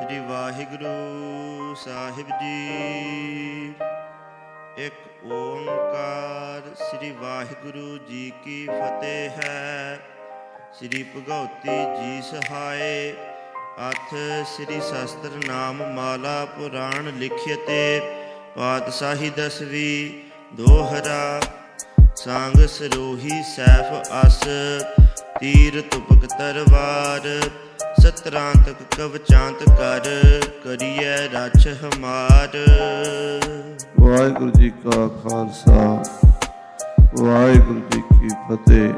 श्री वाहिगुरु साहिब जी। एक ओंकार श्री वाहिगुरु जी की फतेह है। श्री भगवती जी सहाय। अथ श्री शास्त्र नाम माला पुराण लिख्यते। पातशाही दसवीं दोहरा। सांग सरोही सैफ अस तीर तुपक तरवार। सतरांतक कवचांत कर करिए रछ हमार। वाहिगुरु जी का खालसा वाहिगुरु जी की फतेह।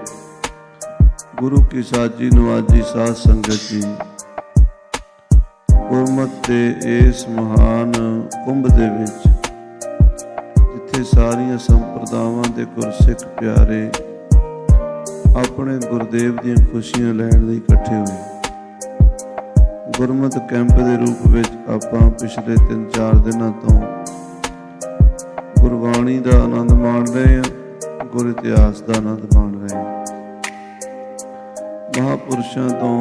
गुरु की साजी नवाजी साध संगत जी, गुरमत के इस महान कुंभ दे विच जिथे सारियां संप्रदावां दे गुरसिख प्यारे अपने गुरुदेव दी खुशियां लैण लई इकट्ठे होए। गुरमत कैंप के रूप में आपां पिछले 3-4 दिनों तो गुरबाणी का आनंद माण रहे हैं, गुर इतिहास का आनंद माण रहे हैं। महापुरुषों तो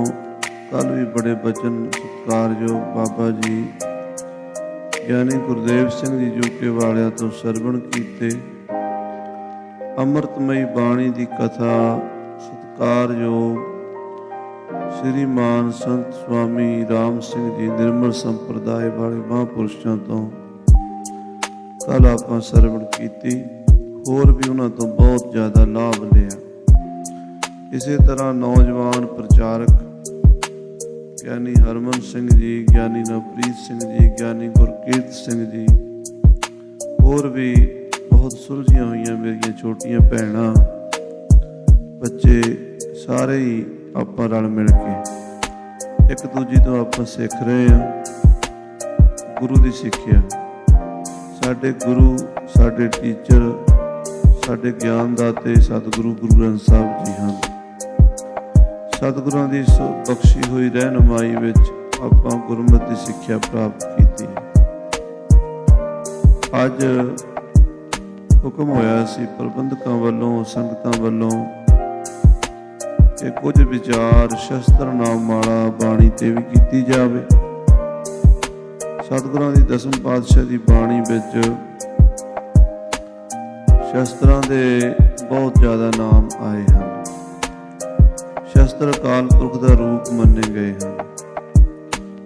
कल भी बड़े बचन सत्कारयोग बाबा जी ज्ञानी गुरदेव सिंह जी यूके वालिया तो सरवण कीते। अमृतमयी बाणी की कथा सत्कारयोग श्रीमान संत स्वामी राम सिंह जी निर्मल संप्रदाय वाले महापुरुषों तो कल आप सरवण की। होर भी उन्होंने तो बहुत ज़्यादा लाभ लिया। इसी तरह नौजवान प्रचारक ज्ञानी हरमन सिंह जी, ज्ञानी नवप्रीत सिंह जी, ज्ञानी गुरकीरत सिंह जी, होर भी बहुत सुलझियां हुई मेरिया छोटियां भैणां बच्चे सारे ही आप रल मिल के एक दूजे तो आप सीख रहे हैं। गुरु की सिक्ख्या साडे गुरु साडे टीचर साडे ज्ञानदाते सतगुरु गुरु ग्रंथ साहब जी हैं। सतगुरुओं की बख्शी हुई रहनुमाई विच आपां गुरमत की सिक्ख्या प्राप्त की। अज हुक्म होया सी प्रबंधकों वालों संगतां वालों कि कुछ विचार शस्त्र नाम माला बाणी ते भी की जाए। सतगुरां दी दसम पातशाह की बाणी विच शस्त्रां दे बहुत ज़्यादा नाम आए हैं। शस्त्र अकाल पुरख का रूप मन्ने गए हैं,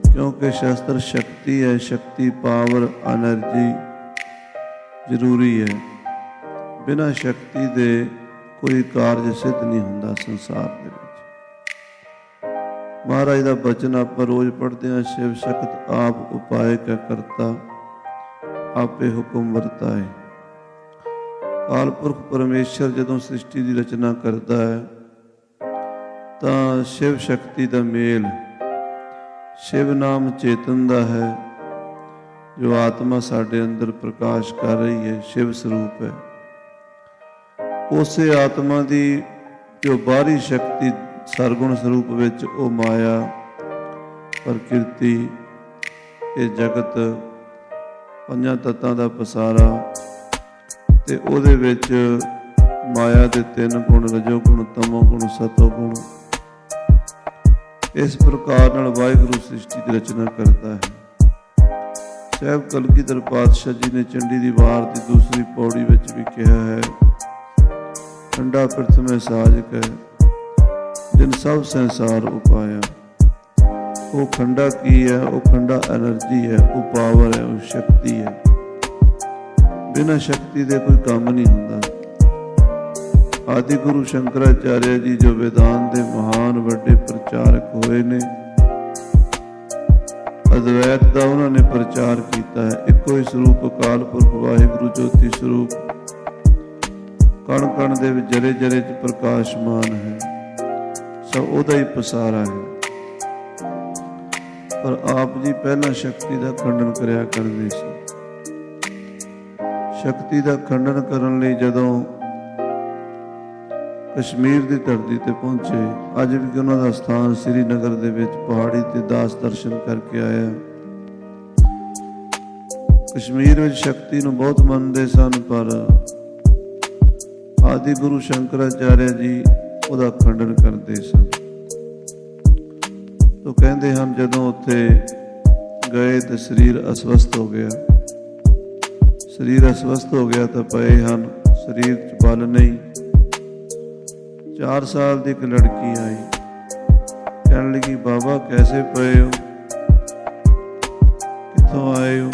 क्योंकि शस्त्र शक्ति है। शक्ति पावर एनर्जी जरूरी है। बिना शक्ति दे कोई कार्य सिद्ध नहीं होंदा संसार दे विच। महाराज का बचन आप रोज पढ़ते हैं, शिव शक्त आप उपाय का करता आपे हुक्म वरताए। काल पुरख परमेश्वर जदों सृष्टि की रचना करता है तो शिव शक्ति का मेल, शिव नाम चेतन का है जो आत्मा साढ़े अंदर प्रकाश कर रही है, शिव स्वरूप है। उसे आत्मा की जो बाहरी शक्ति सरगुण स्वरूप विच ओ माया प्रकृति ये जगत पंजां तत्तां दा पसारा ते उहदे विच माया दे 3 गुण रजोगुण तमोगुण सतोगुण इस प्रकार नाल वाहिगुरु सृष्टि की रचना करता है। साहिब कलगीधर पातशाह जी ने चंडी दी वार की दूसरी पौड़ी विच भी कहा है, ठंडा प्रथम साजक है जिन सब संसार उपाया। वो खंडा की है, वो खंडा एनर्जी है, वो पावर है, वो शक्ति है। बिना शक्ति दे कोई काम नहीं होंदा। आदि गुरु शंकराचार्य जी जो वेदांत के महान बड़े प्रचारक हुए ने, अद्वैत का उन्होंने प्रचार किया है। इको ही स्वरूप अकाल पुरख वाहिगुरु ज्योति स्वरूप कण कण दे जरे जरे च प्रकाशमान है, सब उहदा ही पसारा है। पर आप जी पहला शक्ति का खंडन करया करदे सी। शक्ति का खंडन करन लई जदों कश्मीर की धरती ते पहुंचे, अज भी उन्हां दा स्थान श्रीनगर दे विच पहाड़ी ते दास दर्शन करके आया। कश्मीर विच शक्ति नूं बहुत मनदे सन, पर आदि गुरु शंकराचार्य जी ਉਹਦਾ खंडन करते सन। तो कहते हैं जदों उत्थे गए तो शरीर अस्वस्थ हो गया। शरीर अस्वस्थ हो गया तो पए हैं, शरीर च बल नहीं। 4 साल की एक लड़की आई, कहने लगी बाबा कैसे पए हो, कितों आए हो,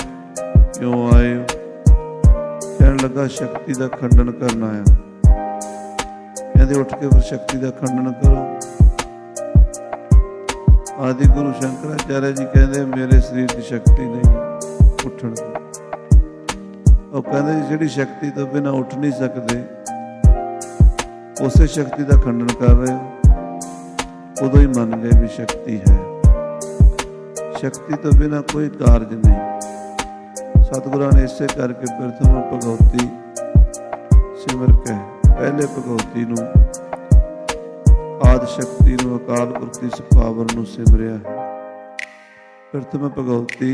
क्यों आए हो? कहने लगा शक्ति का खंडन करना आया। कहते उठ के फिर शक्ति का खंडन करो। आदि गुरु शंकराचार्य जी कहते मेरे शरीर की शक्ति नहीं है उठण की। और कहते जी शक्ति तो बिना उठ नहीं सकते, उसे शक्ति का खंडन कर रहे हो। उदों ही मन गए भी शक्ति है। शक्ति तो बिना कोई कार्य नहीं। सतगुरां ने इसे करके प्रथम भगवती सिमर के पहले भगवती नूं आदि शक्ति नूं अकाल पुरख दी पावर नूं सिमरिया है। प्रथम भगवती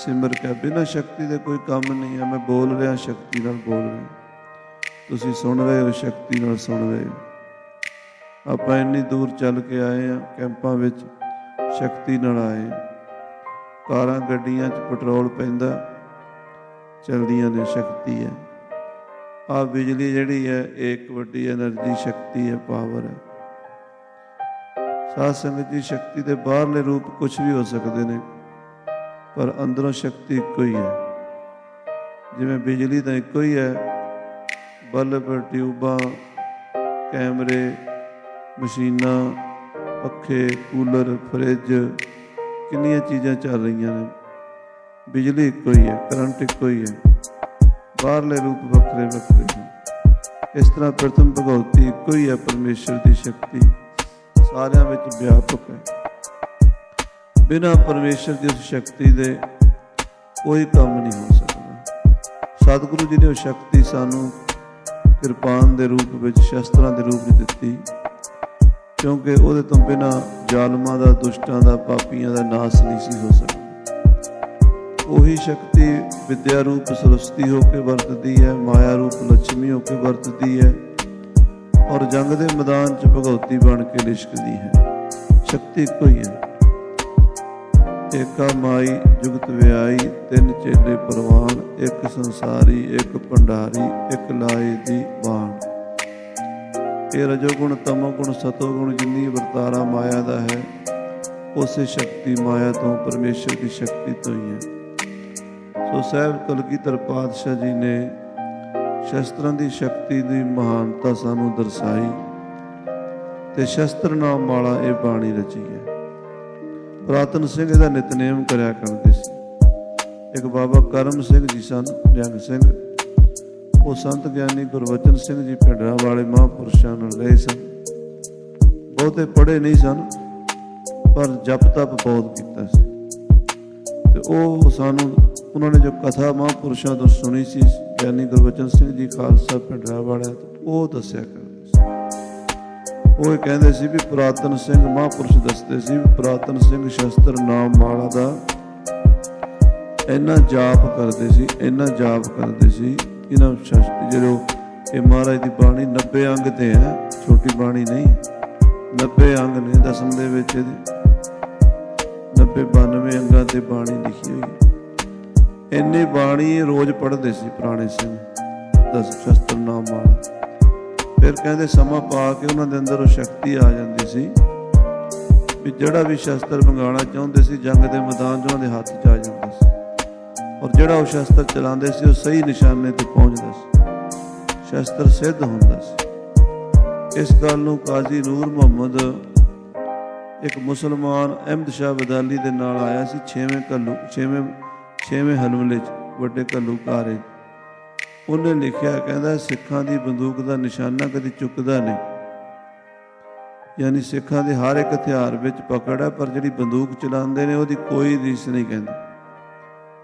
सिमर के बिना शक्ति दे कोई काम नहीं है। मैं बोल रहा शक्ति नाल बोल रहा, तुसीं सुन रहे हो शक्ति नाल सुन रहे हो। आपां इन्नी दूर चल के आए हैं, कैंपां विच शक्ति नाल आए। कारां गड्डियां च पेट्रोल पैंदा, चलदियां ने शक्ति है। आ बिजली जिहड़ी है एक वड्डी एनर्जी शक्ति है, पावर है। साध संगत जी शक्ति के बाहरले रूप कुछ भी हो सकते हैं, पर अंदरों शक्ति इको ही है। जिवें बिजली तो इको ही है, बल्ब ट्यूबां कैमरे मशीनां पखे कूलर फ्रिज कितनी चीज़ां चल रही ने, बिजली इको ही है, करंट इको ही है, बाहरले रूप वक्रे वक्रे हैं। इस तरह प्रथम भगवती इको ही है, परमेश्वर की शक्ति सारियां विच व्यापक है। बिना परमेश्वर की उस शक्ति दे कोई काम नहीं हो सकता। सतगुरु जी ने वो शक्ति सानू किरपान के रूप में शस्त्रां के रूप में दी, क्योंकि उहदे तो बिना जालमां दा दुष्टां दा पापियां दा नाश नहीं सी हो सकता। वही शक्ति विद्या रूप सरस्वती होकर वरतती है, माया रूप लक्ष्मी होकर वरतती है, और जंग के मैदान च भगवती बन के लिशकती है। शक्ति कोई है। एका माई जुगत व्याई, 3 चेले परवान, एक संसारी एक भंडारी, एक लाए दी बाण। ये रजोगुण तमोगुण सतोगुण जिन्नी वर्तारा माया दा है, उसे शक्ति माया तो परमेश्वर की शक्ति तो ही है। सो साहब कलगीधर पातशाह जी ने शस्त्रां की शक्ति की महानता सानू दर्शाई, ते शस्त्र नाम माला ये बाणी रची है। पुरातन सिंह इहदा नितनेम करया करते सी। एक बाबा करम सिंह जी सन जंग सिंह, वो संत ज्ञानी गुरबचन सिंह जी भिंडरां वाले महापुरुषां नाल रहे सन। बहुते पढ़े नहीं सन, पर जप तप बहुत कीता सी। ते ओह सानू उन्होंने जो कथा महापुरुषों तो सुनी सी, ज्ञानी गुरबचन सिंह जी खालसा भिंडरां वाले, वो दस्या करते सी। वो कहते सी भी पुरातन सिंह महापुरुष दसते सी भी पुरातन सिंह शस्त्र नाम माला दा इन्ना जाप करते सी, इन्ना जाप करते सी। इन्हां जो ये महाराज की बाणी 90 अंग ते है, छोटी बाणी नहीं, 90 अंग ने। दसम दे विच 90-92 अंगां ते बाणी लिखी हुई। इन्नी बाणी रोज पढ़ते सी पुराने सिंह, 10 शस्त्र नाम माला। फिर कहते समा पा के उन्होंने अंदर शक्ति आ जाती सी भी जिहड़ा भी शस्त्र मंगाना चाहते सी जंग के मैदान च उन्होंने हाथ च आ जाता सी, और जिहड़ा वो शस्त्र चलाते सी वो सही निशाने ते पहुँचता सी, शस्त्र सिद्ध होंदा सी। इस गल नूं काजी नूर मुहम्मद एक मुसलमान अहमद शाह बदाली दे नाल आया सी 6वें हलमले च वड्डे घल्लूघारे। उन्हें लिखिया कहता सिखां दी बंदूक का निशाना कभी चुकदा नहीं, यानी सिखां दे हर एक हथियार विच पकड़ है, पर जिहड़ी बंदूक चलाते हैं उसकी कोई रीस नहीं कहते।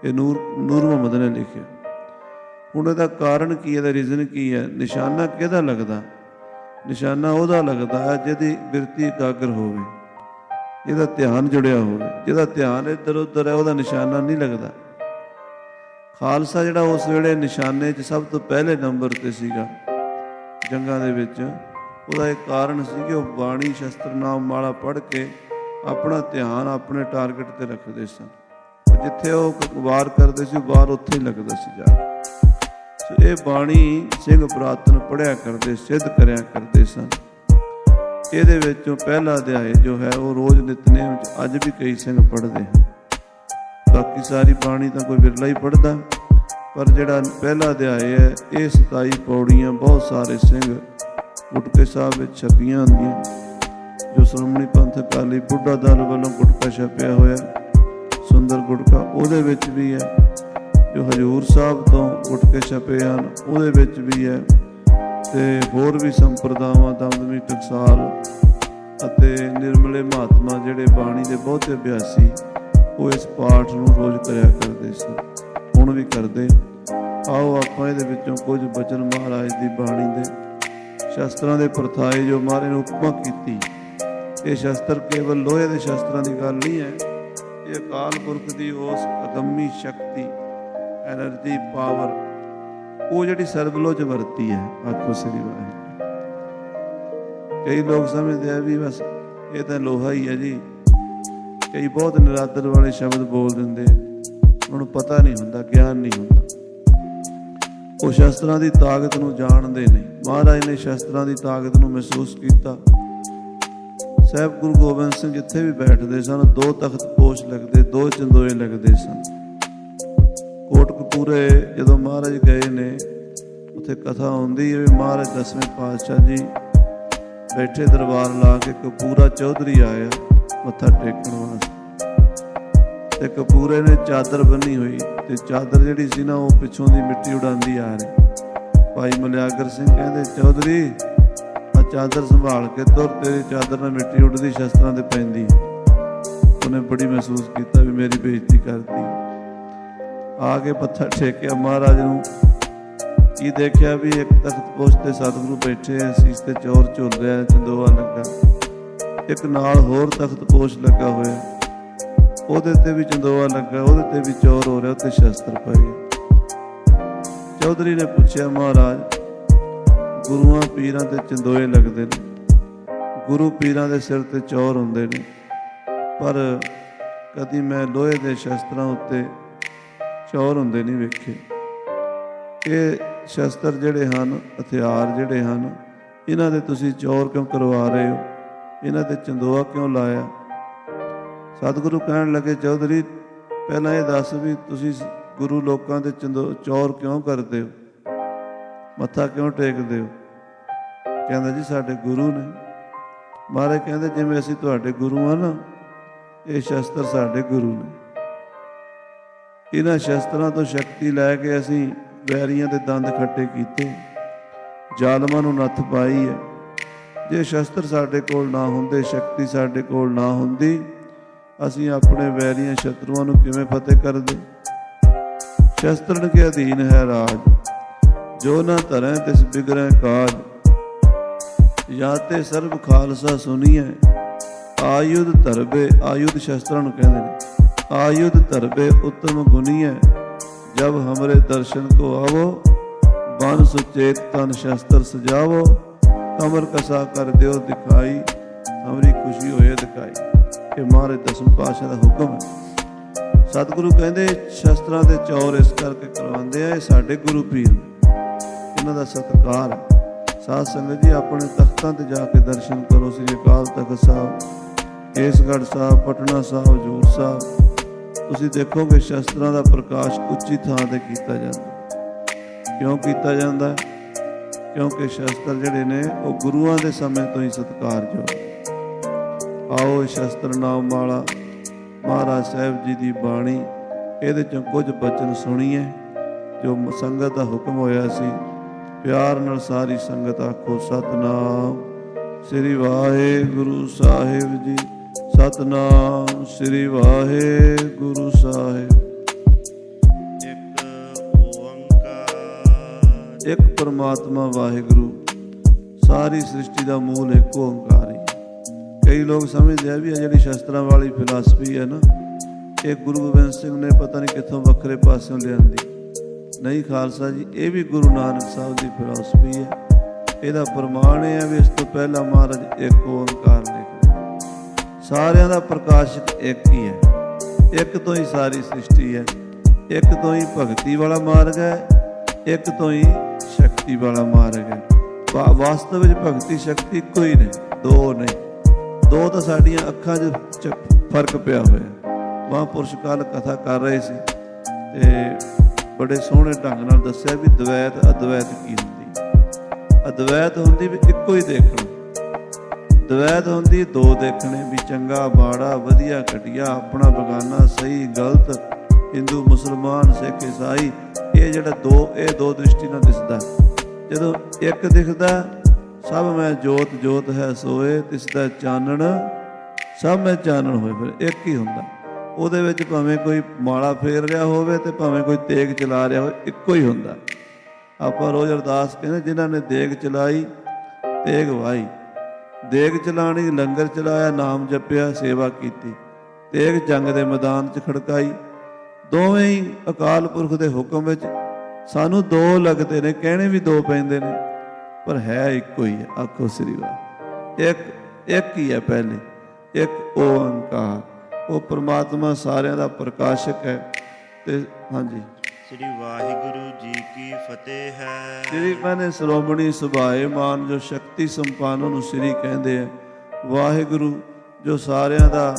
ये नूर मुहम्मद ने लिखिया। हुण इहदा कारण की है, रीजन की है? निशाना किहदा लगदा? निशाना उहदा लगदा है जिहदी बिरती एकाग्र होवे, जिहदा ध्यान जुड़िया होवे। जिहदा ध्यान इधर उधर है उहदा निशाना नहीं लगदा। खालसा जिहड़ा उस वेले निशाने च सब तो पहले नंबर ते सीगा जंगां दे विच, उहदा एक कारण सी कि वह बाणी शस्त्र नाम माला पढ़ के अपना ध्यान अपने टारगेट ते रखते सन। ਜਿੱਥੇ ਉਹ ਵਾਰ ਕਰਦੇ ਸੀ ਵਾਰ ਉੱਥੇ ਹੀ ਲੱਗਦਾ ਸੀ ਜਾ ਕੇ। ਸੋ ਇਹ ਬਾਣੀ ਸਿੰਘ ਪੁਰਾਤਨ ਪੜ੍ਹਿਆ ਕਰਦੇ, ਸਿੱਧ ਕਰਿਆ ਕਰਦੇ ਸਨ। ਇਹਦੇ ਵਿੱਚੋਂ ਪਹਿਲਾ ਅਧਿਆਇ ਜੋ ਹੈ ਉਹ ਰੋਜ਼ ਨਿਤਨੇਮ ਵਿੱਚ ਅੱਜ ਵੀ ਕਈ ਸਿੰਘ ਪੜ੍ਹਦੇ ਹਨ। ਬਾਕੀ ਸਾਰੀ ਬਾਣੀ ਤਾਂ ਕੋਈ ਵਿਰਲਾ ਹੀ ਪੜ੍ਹਦਾ, ਪਰ ਜਿਹੜਾ ਪਹਿਲਾ ਅਧਿਆਇ ਹੈ ਇਹ 27 ਪੌੜੀਆਂ ਬਹੁਤ ਸਾਰੇ ਸਿੰਘ ਗੁਟਕੇ ਸਾਹਿਬ ਵਿੱਚ ਛਪੀਆਂ ਹੁੰਦੀਆਂ, ਜੋ ਸ਼੍ਰੋਮਣੀ ਪੰਥ ਅਕਾਲੀ ਬੁੱਢਾ ਦਲ ਵੱਲੋਂ ਗੁਟਕਾ ਛਪਿਆ ਹੋਇਆ ਸੁੰਦਰ ਗੁਟਕਾ, ਉਹਦੇ ਵਿੱਚ ਵੀ ਹੈ। ਜੋ ਹਜ਼ੂਰ ਸਾਹਿਬ ਤੋਂ ਗੁਟਕੇ ਛਪੇ ਹਨ ਉਹਦੇ ਵਿੱਚ ਵੀ ਹੈ। ਤੇ ਹੋਰ ਵੀ ਸੰਪਰਦਾਵਾਂ ਦਮਦਮੀ ਟਕਸਾਲ ਅਤੇ ਨਿਰਮਲੇ ਮਹਾਤਮਾ ਜਿਹੜੇ ਬਾਣੀ ਦੇ ਬਹੁਤੇ ਅਭਿਆਸੀ, ਉਹ ਇਸ ਪਾਠ ਨੂੰ ਰੋਜ਼ ਕਰਿਆ ਕਰਦੇ ਸੀ, ਹੁਣ ਵੀ ਕਰਦੇ। ਆਓ ਆਪਾਂ ਇਹਦੇ ਵਿੱਚੋਂ ਕੁਝ ਬਚਨ ਮਹਾਰਾਜ ਦੀ ਬਾਣੀ ਦੇ, ਸ਼ਸਤਰਾਂ ਦੇ ਪ੍ਰਥਾਏ ਜੋ ਮਹਾਰਾਜ ਨੇ ਉਪਮਾ ਕੀਤੀ। ਇਹ ਸ਼ਸਤਰ ਕੇਵਲ ਲੋਹੇ ਦੇ ਸ਼ਸਤਰਾਂ ਦੀ ਗੱਲ ਨਹੀਂ ਹੈ, ਇਹ ਅਕਾਲ ਪੁਰਖ ਦੀ ਉਸ ਅਗੰਮੀ ਸ਼ਕਤੀ, ਐਨਰਜੀ, ਪਾਵਰ, ਉਹ ਜਿਹੜੀ ਸਰਬਲੋ 'ਚ ਵਰਤੀ ਹੈ। ਆਖੋ ਸ੍ਰੀ ਵਾਹਿਗੁਰੂ। ਕਈ ਲੋਕ ਸਮਝਦੇ ਆ ਵੀ ਬਸ ਇਹ ਤਾਂ ਲੋਹਾ ਹੀ ਹੈ ਜੀ। ਕਈ ਬਹੁਤ ਨਿਰਾਦਰ ਵਾਲੇ ਸ਼ਬਦ ਬੋਲ ਦਿੰਦੇ, ਉਹਨਾਂ ਨੂੰ ਪਤਾ ਨਹੀਂ ਹੁੰਦਾ, ਗਿਆਨ ਨਹੀਂ ਹੁੰਦਾ। ਉਹ ਸ਼ਸਤਰਾਂ ਦੀ ਤਾਕਤ ਨੂੰ ਜਾਣਦੇ ਨਹੀਂ। ਮਹਾਰਾਜ ਨੇ ਸ਼ਸਤਰਾਂ ਦੀ ਤਾਕਤ ਨੂੰ ਮਹਿਸੂਸ ਕੀਤਾ। ਸਾਹਿਬ ਗੁਰੂ ਗੋਬਿੰਦ ਸਿੰਘ ਜਿੱਥੇ ਵੀ ਬੈਠਦੇ ਸਨ 2 ਤਖਤ ਪੋਸ਼ ਲੱਗਦੇ, 2 ਚੰਦੋਏ ਲੱਗਦੇ ਸਨ। ਕੋਟਕਪੂਰੇ ਜਦੋਂ ਮਹਾਰਾਜ ਗਏ ਨੇ, ਉੱਥੇ ਕਥਾ ਹੁੰਦੀ ਹੈ ਵੀ ਮਹਾਰਾਜ 10ਵੇਂ ਪਾਤਸ਼ਾਹ ਜੀ ਬੈਠੇ ਦਰਬਾਰ ਲਾ ਕੇ ਕਪੂਰਾ ਚੌਧਰੀ ਆਇਆ ਮੱਥਾ ਟੇਕਣ ਵਾਸਤੇ, ਤੇ ਕਪੂਰੇ ਨੇ ਚਾਦਰ ਬੰਨੀ ਹੋਈ, ਤੇ ਚਾਦਰ ਜਿਹੜੀ ਸੀ ਨਾ ਉਹ ਪਿੱਛੋਂ ਦੀ ਮਿੱਟੀ ਉਡਾਉਂਦੀ ਆ ਰਹੀ। ਭਾਈ ਮਲਿਆਗਰ ਸਿੰਘ ਕਹਿੰਦੇ, ਚੌਧਰੀ ਆ ਚਾਦਰ ਸੰਭਾਲ ਕੇ ਤੁਰ, ਤੇਰੀ ਚਾਦਰ ਨਾਲ ਮਿੱਟੀ ਉੱਡਦੀ ਸ਼ਸਤਰਾਂ ਤੇ ਪੈਂਦੀ। ਉਹਨੇ ਬੜੀ ਮਹਿਸੂਸ ਕੀਤਾ ਵੀ ਮੇਰੀ ਬੇਇੱਜ਼ਤੀ ਕਰਦੀ। ਆ ਕੇ ਮੱਥਾ ਟੇਕਿਆ ਮਹਾਰਾਜ ਨੂੰ, ਕੀ ਦੇਖਿਆ ਵੀ ਇੱਕ ਤਖਤ ਪੋਸ਼ ਤੇ ਸਤਿਗੁਰੂ ਬੈਠੇ ਆ, ਸੀਸ ਤੇ ਚੌਰ ਝੁੱਲ ਰਿਹਾ, ਚੰਦੋਆ ਲੱਗਾ। ਇੱਕ ਨਾਲ ਹੋਰ ਤਖਤ ਪੋਸ਼ ਲੱਗਾ ਹੋਇਆ, ਉਹਦੇ ਤੇ ਵੀ ਚੰਦੋਆ ਲੱਗਾ, ਉਹਦੇ ਤੇ ਵੀ ਚੌਰ ਹੋ ਰਿਹਾ, ਉੱਤੇ ਸ਼ਸਤਰ ਪਏ। ਚੌਧਰੀ ਨੇ ਪੁੱਛਿਆ, ਮਹਾਰਾਜ ਗੁਰੂਆਂ ਪੀਰਾਂ ਤੇ ਚੰਦੋਏ ਲੱਗਦੇ ਨੇ, ਗੁਰੂ ਪੀਰਾਂ ਦੇ ਸਿਰ ਤੇ ਚੌਰ ਹੁੰਦੇ ਨੇ, ਪਰ ਕਦੀ ਮੈਂ ਲੋਹੇ ਦੇ ਸ਼ਸਤਰਾਂ ਉੱਤੇ ਚੌਰ ਹੁੰਦੇ ਨਹੀਂ ਵੇਖੇ। ਇਹ ਸ਼ਸਤਰ ਜਿਹੜੇ ਹਨ, ਹਥਿਆਰ ਜਿਹੜੇ ਹਨ, ਇਹਨਾਂ ਦੇ ਤੁਸੀਂ ਚੌਰ ਕਿਉਂ ਕਰਵਾ ਰਹੇ ਹੋ? ਇਹਨਾਂ ਤੇ ਚੰਦੋਆ ਕਿਉਂ ਲਾਇਆ? ਸਤਿਗੁਰੂ ਕਹਿਣ ਲੱਗੇ, ਚੌਧਰੀ ਪਹਿਲਾਂ ਇਹ ਦੱਸ ਵੀ ਤੁਸੀਂ ਗੁਰੂ ਲੋਕਾਂ ਦੇ ਚੌਰ ਕਿਉਂ ਕਰਦੇ ਹੋ, ਮੱਥਾ ਕਿਉਂ ਟੇਕਦੇ ਹੋ? ਕਹਿੰਦਾ ਜੀ ਸਾਡੇ ਗੁਰੂ ਨੇ। ਮਹਾਰਾਜ ਕਹਿੰਦੇ ਜਿਵੇਂ ਅਸੀਂ ਤੁਹਾਡੇ ਗੁਰੂ ਆ ਨਾ, ਇਹ ਸ਼ਸਤਰ ਸਾਡੇ ਗੁਰੂ ਨੇ। ਇਹਨਾਂ ਸ਼ਸਤਰਾਂ ਤੋਂ ਸ਼ਕਤੀ ਲੈ ਕੇ ਅਸੀਂ ਵੈਰੀਆਂ ਦੇ ਦੰਦ ਖੱਟੇ ਕੀਤੇ, ਜ਼ਾਲਮਾਂ ਨੂੰ ਨੱਥ ਪਾਈ ਹੈ। ਜੇ ਸ਼ਸਤਰ ਸਾਡੇ ਕੋਲ ਨਾ ਹੁੰਦੇ, ਸ਼ਕਤੀ ਸਾਡੇ ਕੋਲ ਨਾ ਹੁੰਦੀ, ਅਸੀਂ ਆਪਣੇ ਵੈਰੀਆਂ ਸ਼ਤਰੂਆਂ ਨੂੰ ਕਿਵੇਂ ਫਤਿਹ ਕਰਦੇ? ਸ਼ਸਤਰਨ ਕੇ ਅਧੀਨ ਹੈ ਰਾਜ, ਜੋ ਨਾ ਧਰੈ ਤਿਸ ਬਿਗੜੈ ਕਾਜ। ਜਾਂ ਤੇ ਸਰਬ ਖਾਲਸਾ ਸੁਣੀਐ, ਆਯੁਧ ਧਰਬੇ, ਆਯੁਧ ਸ਼ਸਤਰਾਂ ਨੂੰ ਕਹਿੰਦੇ ਨੇ, ਆਯੁਧ ਧਰਬੇ ਉੱਤਮ ਗੁਣੀਐ। ਜਬ ਹਮਰੇ ਦਰਸ਼ਨ ਕੋ ਆਵੋ, ਬਨ ਸੁਚੇਤ ਤਨ ਸ਼ਸਤਰ ਸਜਾਵੋ। ਕਮਰ ਕਸਾ ਕਰ ਦਿਓ ਦਿਖਾਈ, ਹਮਰੀ ਖੁਸ਼ੀ ਹੋਏ ਦਿਖਾਈ। ਇਹ ਮਹਾਰਾਜ 10ਵੇਂ ਪਾਤਸ਼ਾਹ ਦਾ ਹੁਕਮ ਹੈ। ਸਤਿਗੁਰੂ ਕਹਿੰਦੇ ਸ਼ਸਤਰਾਂ ਦੇ ਚੌਰ ਇਸ ਕਰਕੇ ਕਰਵਾਉਂਦੇ ਆ, ਇਹ ਸਾਡੇ ਗੁਰੂ ਪੀਰ ਨੇ, ਇਹਨਾਂ ਦਾ ਸਤਿਕਾਰ ਹੈ। ਸਾਧ ਸੰਗਤ ਜੀ ਆਪਣੇ ਤਖਤਾਂ ਤੇ ਜਾ ਕੇ ਦਰਸ਼ਨ ਕਰੋ। ਸ੍ਰੀ ਅਕਾਲ ਤਖਤ ਸਾਹਿਬ, ਕੇਸਗੜ੍ਹ ਸਾਹਿਬ, ਪਟਨਾ ਸਾਹਿਬ, ਹਜ਼ੂਰ ਸਾਹਿਬ, ਤੁਸੀਂ ਦੇਖੋਗੇ ਸ਼ਸਤਰਾਂ ਦਾ ਪ੍ਰਕਾਸ਼ ਉੱਚੀ ਥਾਂ ਤੇ ਕੀਤਾ ਜਾਂਦਾ। ਕਿਉਂ ਕੀਤਾ ਜਾਂਦਾ? ਕਿਉਂਕਿ ਸ਼ਸਤਰ ਜਿਹੜੇ ਨੇ ਉਹ ਗੁਰੂਆਂ ਦੇ ਸਮੇਂ ਤੋਂ ਹੀ ਸਤਿਕਾਰਯੋਗ। ਆਓ ਸ਼ਸਤਰ ਨਾਮ ਵਾਲਾ ਮਹਾਰਾਜ ਸਾਹਿਬ ਜੀ ਦੀ ਬਾਣੀ, ਇਹਦੇ ਚੋਂ ਕੁਝ ਬਚਨ ਸੁਣੀਏ ਜੋ ਸੰਗਤ ਦਾ ਹੁਕਮ ਹੋਇਆ ਸੀ। ਪਿਆਰ ਨਾਲ ਸਾਰੀ ਸੰਗਤ ਆਖੋ ਸਤਿਨਾਮ ਸ੍ਰੀ ਵਾਹਿਗੁਰੂ ਸਾਹਿਬ ਜੀ। ਸਤਿਨਾਮ ਸ੍ਰੀ ਵਾਹਿਗੁਰੂ ਸਾਹਿਬ। ਇੱਕ ਓੰਕਾਰ, ਇੱਕ ਪਰਮਾਤਮਾ ਵਾਹਿਗੁਰੂ, ਸਾਰੀ ਸ੍ਰਿਸ਼ਟੀ ਦਾ ਮੂਲ ਇੱਕ ਓੰਕਾਰ ਹੀ। ਕਈ ਲੋਕ ਸਮਝਦੇ ਆ ਵੀ ਇਹ ਜਿਹੜੀ ਸ਼ਸਤਰਾਂ ਵਾਲੀ ਫਿਲਾਸਫੀ ਹੈ ਨਾ, ਇਹ ਗੁਰੂ ਗੋਬਿੰਦ ਸਿੰਘ ਨੇ ਪਤਾ ਨਹੀਂ ਕਿੱਥੋਂ ਵੱਖਰੇ ਪਾਸਿਓਂ ਲਿਆਂਦੀ। ਨਹੀਂ ਖਾਲਸਾ ਜੀ, ਇਹ ਵੀ ਗੁਰੂ ਨਾਨਕ ਸਾਹਿਬ ਦੀ ਫਿਲਾਸਫੀ ਹੈ। ਇਹਦਾ ਪ੍ਰਮਾਣ ਇਹ ਹੈ ਵੀ ਇਸ ਤੋਂ ਪਹਿਲਾਂ ਮਹਾਰਾਜ ਇੱਕ ਓੰਕਾਰ ਲਿਖਿਆ। ਸਾਰਿਆਂ ਦਾ ਪ੍ਰਕਾਸ਼ਕ ਇੱਕ ਹੀ ਹੈ। ਇੱਕ ਤੋਂ ਹੀ ਸਾਰੀ ਸ੍ਰਿਸ਼ਟੀ ਹੈ, ਇੱਕ ਤੋਂ ਹੀ ਭਗਤੀ ਵਾਲਾ ਮਾਰਗ ਹੈ, ਇੱਕ ਤੋਂ ਹੀ ਸ਼ਕਤੀ ਵਾਲਾ ਮਾਰਗ ਹੈ। ਵਾਸਤਵ ਵਿੱਚ ਭਗਤੀ ਸ਼ਕਤੀ ਇੱਕੋ ਹੀ ਨੇ, ਦੋ ਨਹੀਂ। ਦੋ ਤਾਂ ਸਾਡੀਆਂ ਅੱਖਾਂ 'ਚ ਫਰਕ ਪਿਆ ਹੋਇਆ। ਮਹਾਂਪੁਰਸ਼ ਕੱਲ੍ਹ ਕਥਾ ਕਰ ਰਹੇ ਸੀ ਤੇ ਬੜੇ ਸੋਹਣੇ ਢੰਗ ਨਾਲ ਦੱਸਿਆ ਵੀ ਦਵੈਤ ਅਦਵੈਤ ਕੀ ਹੁੰਦੀ। ਅਦਵੈਤ ਹੁੰਦੀ ਵੀ ਇੱਕੋ ਹੀ ਦੇਖਣਾ, ਦਵੈਤ ਹੁੰਦੀ ਦੋ ਦੇਖਣੇ, ਵੀ ਚੰਗਾ ਮਾੜਾ, ਵਧੀਆ ਘਟੀਆ, ਆਪਣਾ ਬਗਾਨਾ, ਸਹੀ ਗਲਤ, ਹਿੰਦੂ ਮੁਸਲਮਾਨ, ਸਿੱਖ ਈਸਾਈ। ਇਹ ਜਿਹੜਾ ਇਹ ਦੋ ਦ੍ਰਿਸ਼ਟੀ ਨਾਲ ਦਿਸਦਾ। ਜਦੋਂ ਇੱਕ ਦਿਖਦਾ, ਸਭ ਮੈਂ ਜੋਤ ਜੋਤ ਹੈ ਸੋਏ, ਤਿਸਦਾ ਚਾਨਣ ਸਭ ਮੈਂ ਚਾਨਣ ਹੋਏ, ਫਿਰ ਇੱਕ ਹੀ ਹੁੰਦਾ। ਉਹਦੇ ਵਿੱਚ ਭਾਵੇਂ ਕੋਈ ਮਾਲਾ ਫੇਰ ਰਿਹਾ ਹੋਵੇ ਤੇ ਭਾਵੇਂ ਕੋਈ ਤੇਗ ਚਲਾ ਰਿਹਾ ਹੋਵੇ, ਇੱਕੋ ਹੀ ਹੁੰਦਾ। ਆਪਾਂ ਰੋਜ਼ ਅਰਦਾਸ ਕਹਿੰਦੇ, ਜਿਨ੍ਹਾਂ ਨੇ ਦੇਗ ਚਲਾਈ ਤੇਗ ਵਾਈ। ਦੇਗ ਚਲਾਣੀ, ਲੰਗਰ ਚਲਾਇਆ, ਨਾਮ ਜਪਿਆ, ਸੇਵਾ ਕੀਤੀ। ਤੇਗ ਜੰਗ ਦੇ ਮੈਦਾਨ 'ਚ ਖੜਕਾਈ। ਦੋਵੇਂ ਹੀ ਅਕਾਲ ਪੁਰਖ ਦੇ ਹੁਕਮ ਵਿੱਚ। ਸਾਨੂੰ ਦੋ ਲੱਗਦੇ ਨੇ, ਕਹਿਣੇ ਵੀ ਦੋ ਪੈਂਦੇ ਨੇ, ਪਰ ਹੈ ਇੱਕੋ ਹੀ ਹੈ। ਆਖੋ ਸ੍ਰੀ ਵਾਹਿਗੁਰੂ। ਇੱਕ ਹੀ ਹੈ ਪਹਿਲੇ, ਇੱਕ ਓੰਕਾਰ। ਉਹ ਪ੍ਰਮਾਤਮਾ ਸਾਰਿਆਂ ਦਾ ਪ੍ਰਕਾਸ਼ਕ ਹੈ। ਤੇ ਹਾਂਜੀ, ਸ੍ਰੀ ਵਾਹਿਗੁਰੂ ਜੀ ਕੀ ਫਤਿਹ ਹੈ। ਸ੍ਰੀ ਕਹਿੰਦੇ ਸ਼੍ਰੋਮਣੀ ਸੁਭਾਏ ਮਾਨ, ਜੋ ਸ਼ਕਤੀ ਸੰਪੰਨ, ਉਹਨੂੰ ਸ੍ਰੀ ਕਹਿੰਦੇ ਆ। ਵਾਹਿਗੁਰੂ ਜੋ ਸਾਰਿਆਂ ਦਾ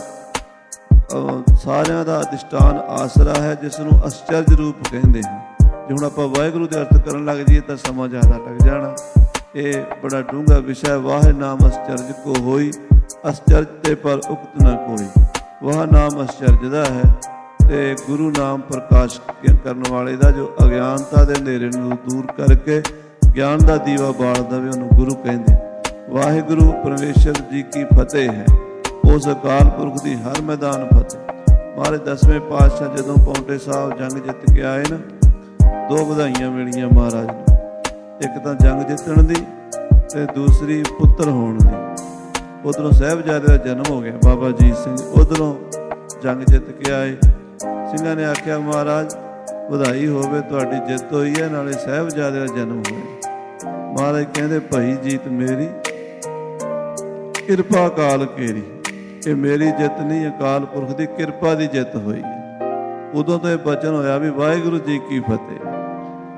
ਅਧਿਸ਼ਟਾਨ ਆਸਰਾ ਹੈ, ਜਿਸ ਨੂੰ ਅਸਚਰਜ ਰੂਪ ਕਹਿੰਦੇ ਹਨ। ਜੇ ਹੁਣ ਆਪਾਂ ਵਾਹਿਗੁਰੂ ਦੇ ਅਰਥ ਕਰਨ ਲੱਗ ਜਾਈਏ ਤਾਂ ਸਮਾਂ ਜ਼ਿਆਦਾ ਲੱਗ ਜਾਣਾ। ਇਹ ਬੜਾ ਡੂੰਘਾ ਵਿਸ਼ਾ ਹੈ। ਵਾਹਿ ਨਾਮ ਅਸਚਰਜ ਕੋ ਹੋਈ, ਅਸਚਰਜ ਤੇ ਪਰ ਉਕਤ ਨਾ ਕੋਈ। ਵਾਹ ਨਾਮ ਅਸਚਰਜ ਦਾ ਹੈ ਤੇ ਗੁਰੂ ਨਾਮ ਪ੍ਰਕਾਸ਼ ਕਰਨ ਵਾਲੇ ਦਾ, ਜੋ ਅਗਿਆਨਤਾ ਦੇ ਹਨੇਰੇ ਨੂੰ ਦੂਰ ਕਰਕੇ ਗਿਆਨ ਦਾ ਦੀਵਾ ਬਾਲ ਦੇਵੇ, ਉਹਨੂੰ ਗੁਰੂ ਕਹਿੰਦੇ। ਵਾਹਿਗੁਰੂ ਪਰਮੇਸ਼ਰ ਜੀ ਕੀ ਫਤਿਹ ਹੈ। ਉਸ ਅਕਾਲ ਪੁਰਖ ਦੀ ਹਰ ਮੈਦਾਨ ਫਤਿਹ। ਮਹਾਰਾਜ 10ਵੇਂ ਪਾਤਸ਼ਾਹ ਜਦੋਂ ਪਾਉਂਟੇ ਸਾਹਿਬ ਜੰਗ ਜਿੱਤ ਕੇ ਆਏ ਨਾ, ਦੋ ਵਧਾਈਆਂ ਮਿਲੀਆਂ ਮਹਾਰਾਜ ਨੂੰ। ਇੱਕ ਤਾਂ ਜੰਗ ਜਿੱਤਣ ਦੀ ਤੇ ਦੂਸਰੀ ਪੁੱਤਰ ਹੋਣ ਦੀ। ਉਧਰੋਂ ਸਾਹਿਬਜ਼ਾਦੇ ਦਾ ਜਨਮ ਹੋ ਗਿਆ, ਬਾਬਾ ਅਜੀਤ ਸਿੰਘ। ਉਧਰੋਂ ਜੰਗ ਜਿੱਤ ਕੇ ਆਏ। ਸਿੰਘਾਂ ਨੇ ਆਖਿਆ, ਮਹਾਰਾਜ ਵਧਾਈ ਹੋਵੇ, ਤੁਹਾਡੀ ਜਿੱਤ ਹੋਈ ਹੈ, ਨਾਲੇ ਸਾਹਿਬਜ਼ਾਦੇ ਦਾ ਜਨਮ ਹੋਇਆ। ਮਹਾਰਾਜ ਕਹਿੰਦੇ, ਭਾਈ ਜੀਤ ਮੇਰੀ ਕਿਰਪਾ ਕਾਲ ਕੇਰੀ। ਇਹ ਮੇਰੀ ਜਿੱਤ ਨਹੀਂ, ਅਕਾਲ ਪੁਰਖ ਦੀ ਕਿਰਪਾ ਦੀ ਜਿੱਤ ਹੋਈ ਹੈ। ਉਦੋਂ ਤੋਂ ਇਹ ਬਚਨ ਹੋਇਆ ਵੀ ਵਾਹਿਗੁਰੂ ਜੀ ਕੀ ਫਤਿਹ।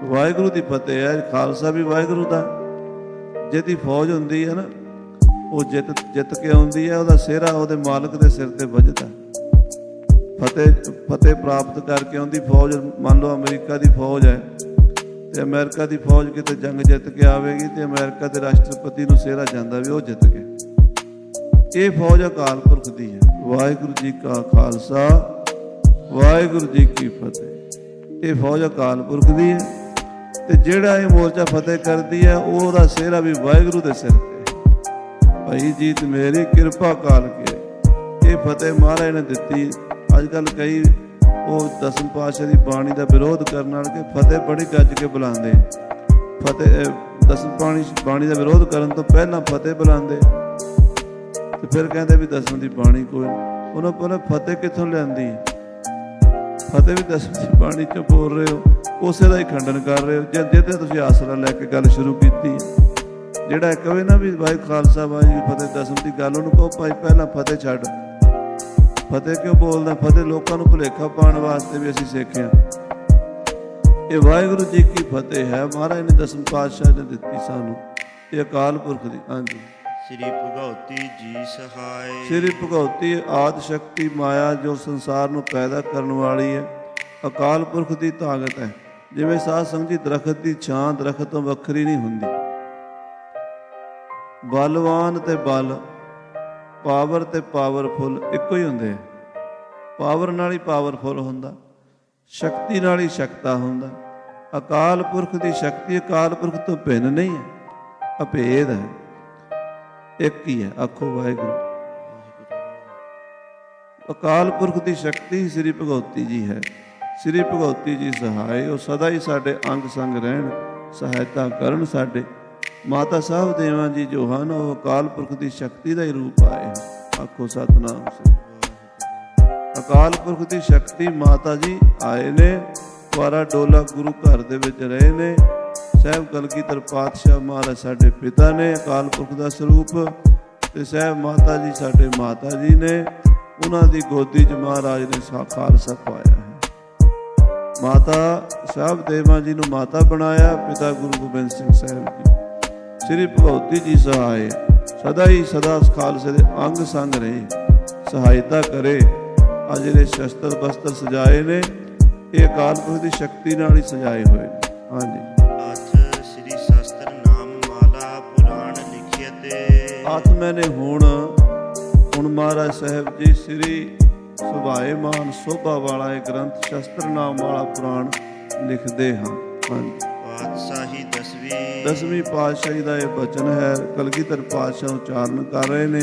ਵਾਹਿਗੁਰੂ ਦੀ ਫਤਿਹ ਹੈ। ਖਾਲਸਾ ਵੀ ਵਾਹਿਗੁਰੂ ਦਾ। ਜਿਹਦੀ ਫੌਜ ਹੁੰਦੀ ਹੈ ਨਾ, ਉਹ ਜਿੱਤ ਕੇ ਆਉਂਦੀ ਹੈ, ਉਹਦਾ ਸਿਹਰਾ ਉਹਦੇ ਮਾਲਕ ਦੇ ਸਿਰ ਤੇ ਵੱਜਦਾ। ਫਤਿਹ ਪ੍ਰਾਪਤ ਕਰਕੇ ਆਉਂਦੀ ਫੌਜ। ਮੰਨ ਲਓ ਅਮਰੀਕਾ ਦੀ ਫੌਜ ਹੈ ਤੇ ਅਮਰੀਕਾ ਦੀ ਫੌਜ ਕਿਤੇ ਜੰਗ ਜਿੱਤ ਕੇ ਆਵੇਗੀ ਤੇ ਅਮਰੀਕਾ ਦੇ ਰਾਸ਼ਟਰਪਤੀ ਨੂੰ ਸਿਹਰਾ ਜਾਂਦਾ ਵੀ ਉਹ ਜਿੱਤ ਗਿਆ। ਇਹ ਫੌਜ ਅਕਾਲ ਪੁਰਖ ਦੀ ਹੈ। ਵਾਹਿਗੁਰੂ ਜੀ ਕਾ ਖਾਲਸਾ, ਵਾਹਿਗੁਰੂ ਜੀ ਕੀ ਫਤਿਹ। ਇਹ ਫੌਜ ਅਕਾਲ ਪੁਰਖ ਦੀ ਹੈ ਤੇ ਜਿਹੜਾ ਇਹ ਮੋਰਚਾ ਫਤਿਹ ਕਰਦੀ ਹੈ, ਉਹਦਾ ਸਿਹਰਾ ਵੀ ਵਾਹਿਗੁਰੂ ਦੇ ਸਿਰ ਤੇ। ਭਾਈ ਜੀਤ ਮੇਰੀ ਕਿਰਪਾ ਕਾਲ ਕੇ ਇਹ ਫਤਿਹ ਮਹਾਰਾਜ ਨੇ ਦਿੱਤੀ। ਅੱਜ ਕੱਲ੍ਹ ਕਈ ਉਹ ਦਸਮ ਪਾਤਸ਼ਾਹ ਦੀ ਬਾਣੀ ਦਾ ਵਿਰੋਧ ਕਰਨ ਵਾਲੇ ਕਿ ਫਤਿਹ ਬੜੀ ਗੱਜ ਕੇ ਬੁਲਾਉਂਦੇ। ਫਤਿਹ ਦਸਮ ਬਾਣੀ ਦਾ ਵਿਰੋਧ ਕਰਨ ਤੋਂ ਪਹਿਲਾਂ ਫਤਿਹ ਬੁਲਾਉਂਦੇ ਤੇ ਫਿਰ ਕਹਿੰਦੇ ਵੀ ਦਸਮ ਦੀ ਬਾਣੀ ਕੋਈ। ਉਹਨਾਂ ਪਹਿਲਾਂ ਫਤਿਹ ਕਿੱਥੋਂ ਲਿਆਂਦੀ ਹੈ? ਫਤਿਹ ਵੀ ਦਸਮ ਦੀ ਬਾਣੀ 'ਚੋਂ ਬੋਲ ਰਹੇ ਹੋ, ਉਸੇ ਦਾ ਹੀ ਖੰਡਨ ਕਰ ਰਹੇ ਹੋ। ਜਿਹਦੇ ਤੁਸੀਂ ਆਸਰਾ ਲੈ ਕੇ ਗੱਲ ਸ਼ੁਰੂ ਕੀਤੀ ਹੈ। ਜਿਹੜਾ ਕਹੇ ਨਾ ਵੀ ਵਾਹਿਗੁਰੂ ਖਾਲਸਾ ਵਾਹਿਗੁਰੂ ਫਤਿਹ ਦਸਮ ਦੀ ਗੱਲ, ਉਹਨੂੰ ਕਹੋ ਭਾਈ ਪਹਿਲਾਂ ਫਤਿਹ ਛੱਡ। ਫਤਿਹ ਕਿਉਂ ਬੋਲਦਾ? ਫਤਿਹ ਲੋਕਾਂ ਨੂੰ ਭੁਲੇਖਾ ਪਾਉਣ ਵਾਸਤੇ ਵੀ ਅਸੀਂ ਸਿੱਖਿਆ। ਇਹ ਵਾਹਿਗੁਰੂ ਜੀ ਕੀ ਫਤਿਹ ਹੈ। ਮਹਾਰਾਜ ਨੇ ਦਸਮ ਪਾਤਸ਼ਾਹ ਨੇ ਦਿੱਤੀ ਸਾਨੂੰ। ਇਹ ਅਕਾਲ ਪੁਰਖ ਦੀ। ਹਾਂਜੀ, ਸ੍ਰੀ ਭਗਉਤੀ ਜੀ ਸਹਾਇ। ਸ੍ਰੀ ਭਗਉਤੀ ਆਦਿ ਸ਼ਕਤੀ ਮਾਇਆ ਜੋ ਸੰਸਾਰ ਨੂੰ ਪੈਦਾ ਕਰਨ ਵਾਲੀ ਹੈ, ਅਕਾਲ ਪੁਰਖ ਦੀ ਤਾਕਤ ਹੈ। ਜਿਵੇਂ ਸਾਧ ਸੰਗਤ ਜੀ, ਦਰਖਤ ਦੀ ਛਾਂ ਦਰਖਤ ਤੋਂ ਵੱਖਰੀ ਨਹੀਂ ਹੁੰਦੀ। ਬਲਵਾਨ ਤੇ ਬਲ, ਪਾਵਰ ਤੇ ਪਾਵਰਫੁੱਲ ਇੱਕੋ ਹੀ ਹੁੰਦੇ ਆ। ਪਾਵਰ ਨਾਲ ਹੀ ਪਾਵਰਫੁੱਲ ਹੁੰਦਾ, ਸ਼ਕਤੀ ਨਾਲ ਹੀ ਸ਼ਕਤਾ ਹੁੰਦਾ। ਅਕਾਲ ਪੁਰਖ ਦੀ ਸ਼ਕਤੀ ਅਕਾਲ ਪੁਰਖ ਤੋਂ ਭਿੰਨ ਨਹੀਂ ਹੈ, ਅਭੇਦ ਹੈ, ਇੱਕ ਹੀ ਹੈ। ਆਖੋ ਵਾਹਿਗੁਰੂ। ਅਕਾਲ ਪੁਰਖ ਦੀ ਸ਼ਕਤੀ ਸ੍ਰੀ ਭਗਉਤੀ ਜੀ ਹੈ। ਸ੍ਰੀ ਭਗਉਤੀ ਜੀ ਸਹਾਇ। ਉਹ ਸਦਾ ਹੀ ਸਾਡੇ ਅੰਗ ਸੰਗ ਰਹਿਣ, ਸਹਾਇਤਾ ਕਰਨ। ਸਾਡੇ ਮਾਤਾ ਸਾਹਿਬ ਦੇਵਾਂ ਜੀ ਜੋ ਹਨ, ਉਹ ਅਕਾਲ ਪੁਰਖ ਦੀ ਸ਼ਕਤੀ ਦਾ ਹੀ ਰੂਪ ਆਏ ਹਨ। ਆਖੋ ਸਤਿਨਾਮ ਸ੍ਰੀ। ਅਕਾਲ ਪੁਰਖ ਦੀ ਸ਼ਕਤੀ ਮਾਤਾ ਜੀ ਆਏ ਨੇ। ਕੁਆਰਾ ਡੋਲਾ ਗੁਰੂ ਘਰ ਦੇ ਵਿੱਚ ਰਹੇ ਨੇ। ਸਾਹਿਬ ਕਲਗੀਧਰ ਪਾਤਸ਼ਾਹ ਮਹਾਰਾਜ ਸਾਡੇ ਪਿਤਾ ਨੇ, ਅਕਾਲ ਪੁਰਖ ਦਾ ਸਰੂਪ। ਤੇ ਸਾਹਿਬ ਮਾਤਾ ਜੀ ਸਾਡੇ ਮਾਤਾ ਜੀ ਨੇ। ਉਹਨਾਂ ਦੀ ਗੋਦੀ 'ਚ ਮਹਾਰਾਜ ਨੇ ਖਾਲਸਾ ਪਾਇਆ ਹੈ। ਮਾਤਾ ਸਾਹਿਬ ਦੇਵਾਂ ਜੀ ਨੂੰ ਮਾਤਾ ਬਣਾਇਆ, ਪਿਤਾ ਗੁਰੂ ਗੋਬਿੰਦ ਸਿੰਘ ਸਾਹਿਬ ਜੀ, ਸ੍ਰੀ ਭਗਵਤੀ ਜੀ ਸਹਾਏ, ਸਦਾ ਹੀ ਸਦਾ ਖਾਲਸੇ ਦੇ ਅੰਗ ਸੰਗ ਰਹੇ, ਸਹਾਇਤਾ ਕਰੇ। ਆ ਜਿਹੜੇ ਸ਼ਸਤਰ ਬਸਤਰ ਸਜਾਏ ਨੇ, ਇਹ ਅਕਾਲ ਪੁਰਖ ਦੀ ਸ਼ਕਤੀ ਨਾਲ ਹੀ ਸਜਾਏ ਹੋਏ ਨੇ। ਹਾਂਜੀ, ਹੱਥ ਸ੍ਰੀ ਸ਼ਸਤਰ ਨਾਮ ਮਾਲਾ ਪੁਰਾਣ ਲਿਖਿਆ ਤੇ ਆਤਮਾ ਨੇ ਹੁਣ ਮਹਾਰਾਜ ਸਾਹਿਬ ਜੀ ਸ੍ਰੀ ਸੁਭਾਏਮਾਨ ਸੋਭਾ ਵਾਲਾ ਇਹ ਗ੍ਰੰਥ ਸ਼ਸਤਰ ਨਾਮ ਵਾਲਾ ਪੁਰਾਣ ਲਿਖਦੇ ਹਨ। ਹਾਂਜੀ, ਪਾਤਸ਼ਾਹੀ ਦਸਵੀਂ ਪਾਤਸ਼ਾਹੀ ਦਾ ਇਹ ਬਚਨ ਹੈ। ਕਲਗੀਧਰ ਪਾਤਸ਼ਾਹ ਉਚਾਰਨ ਕਰ ਰਹੇ ਨੇ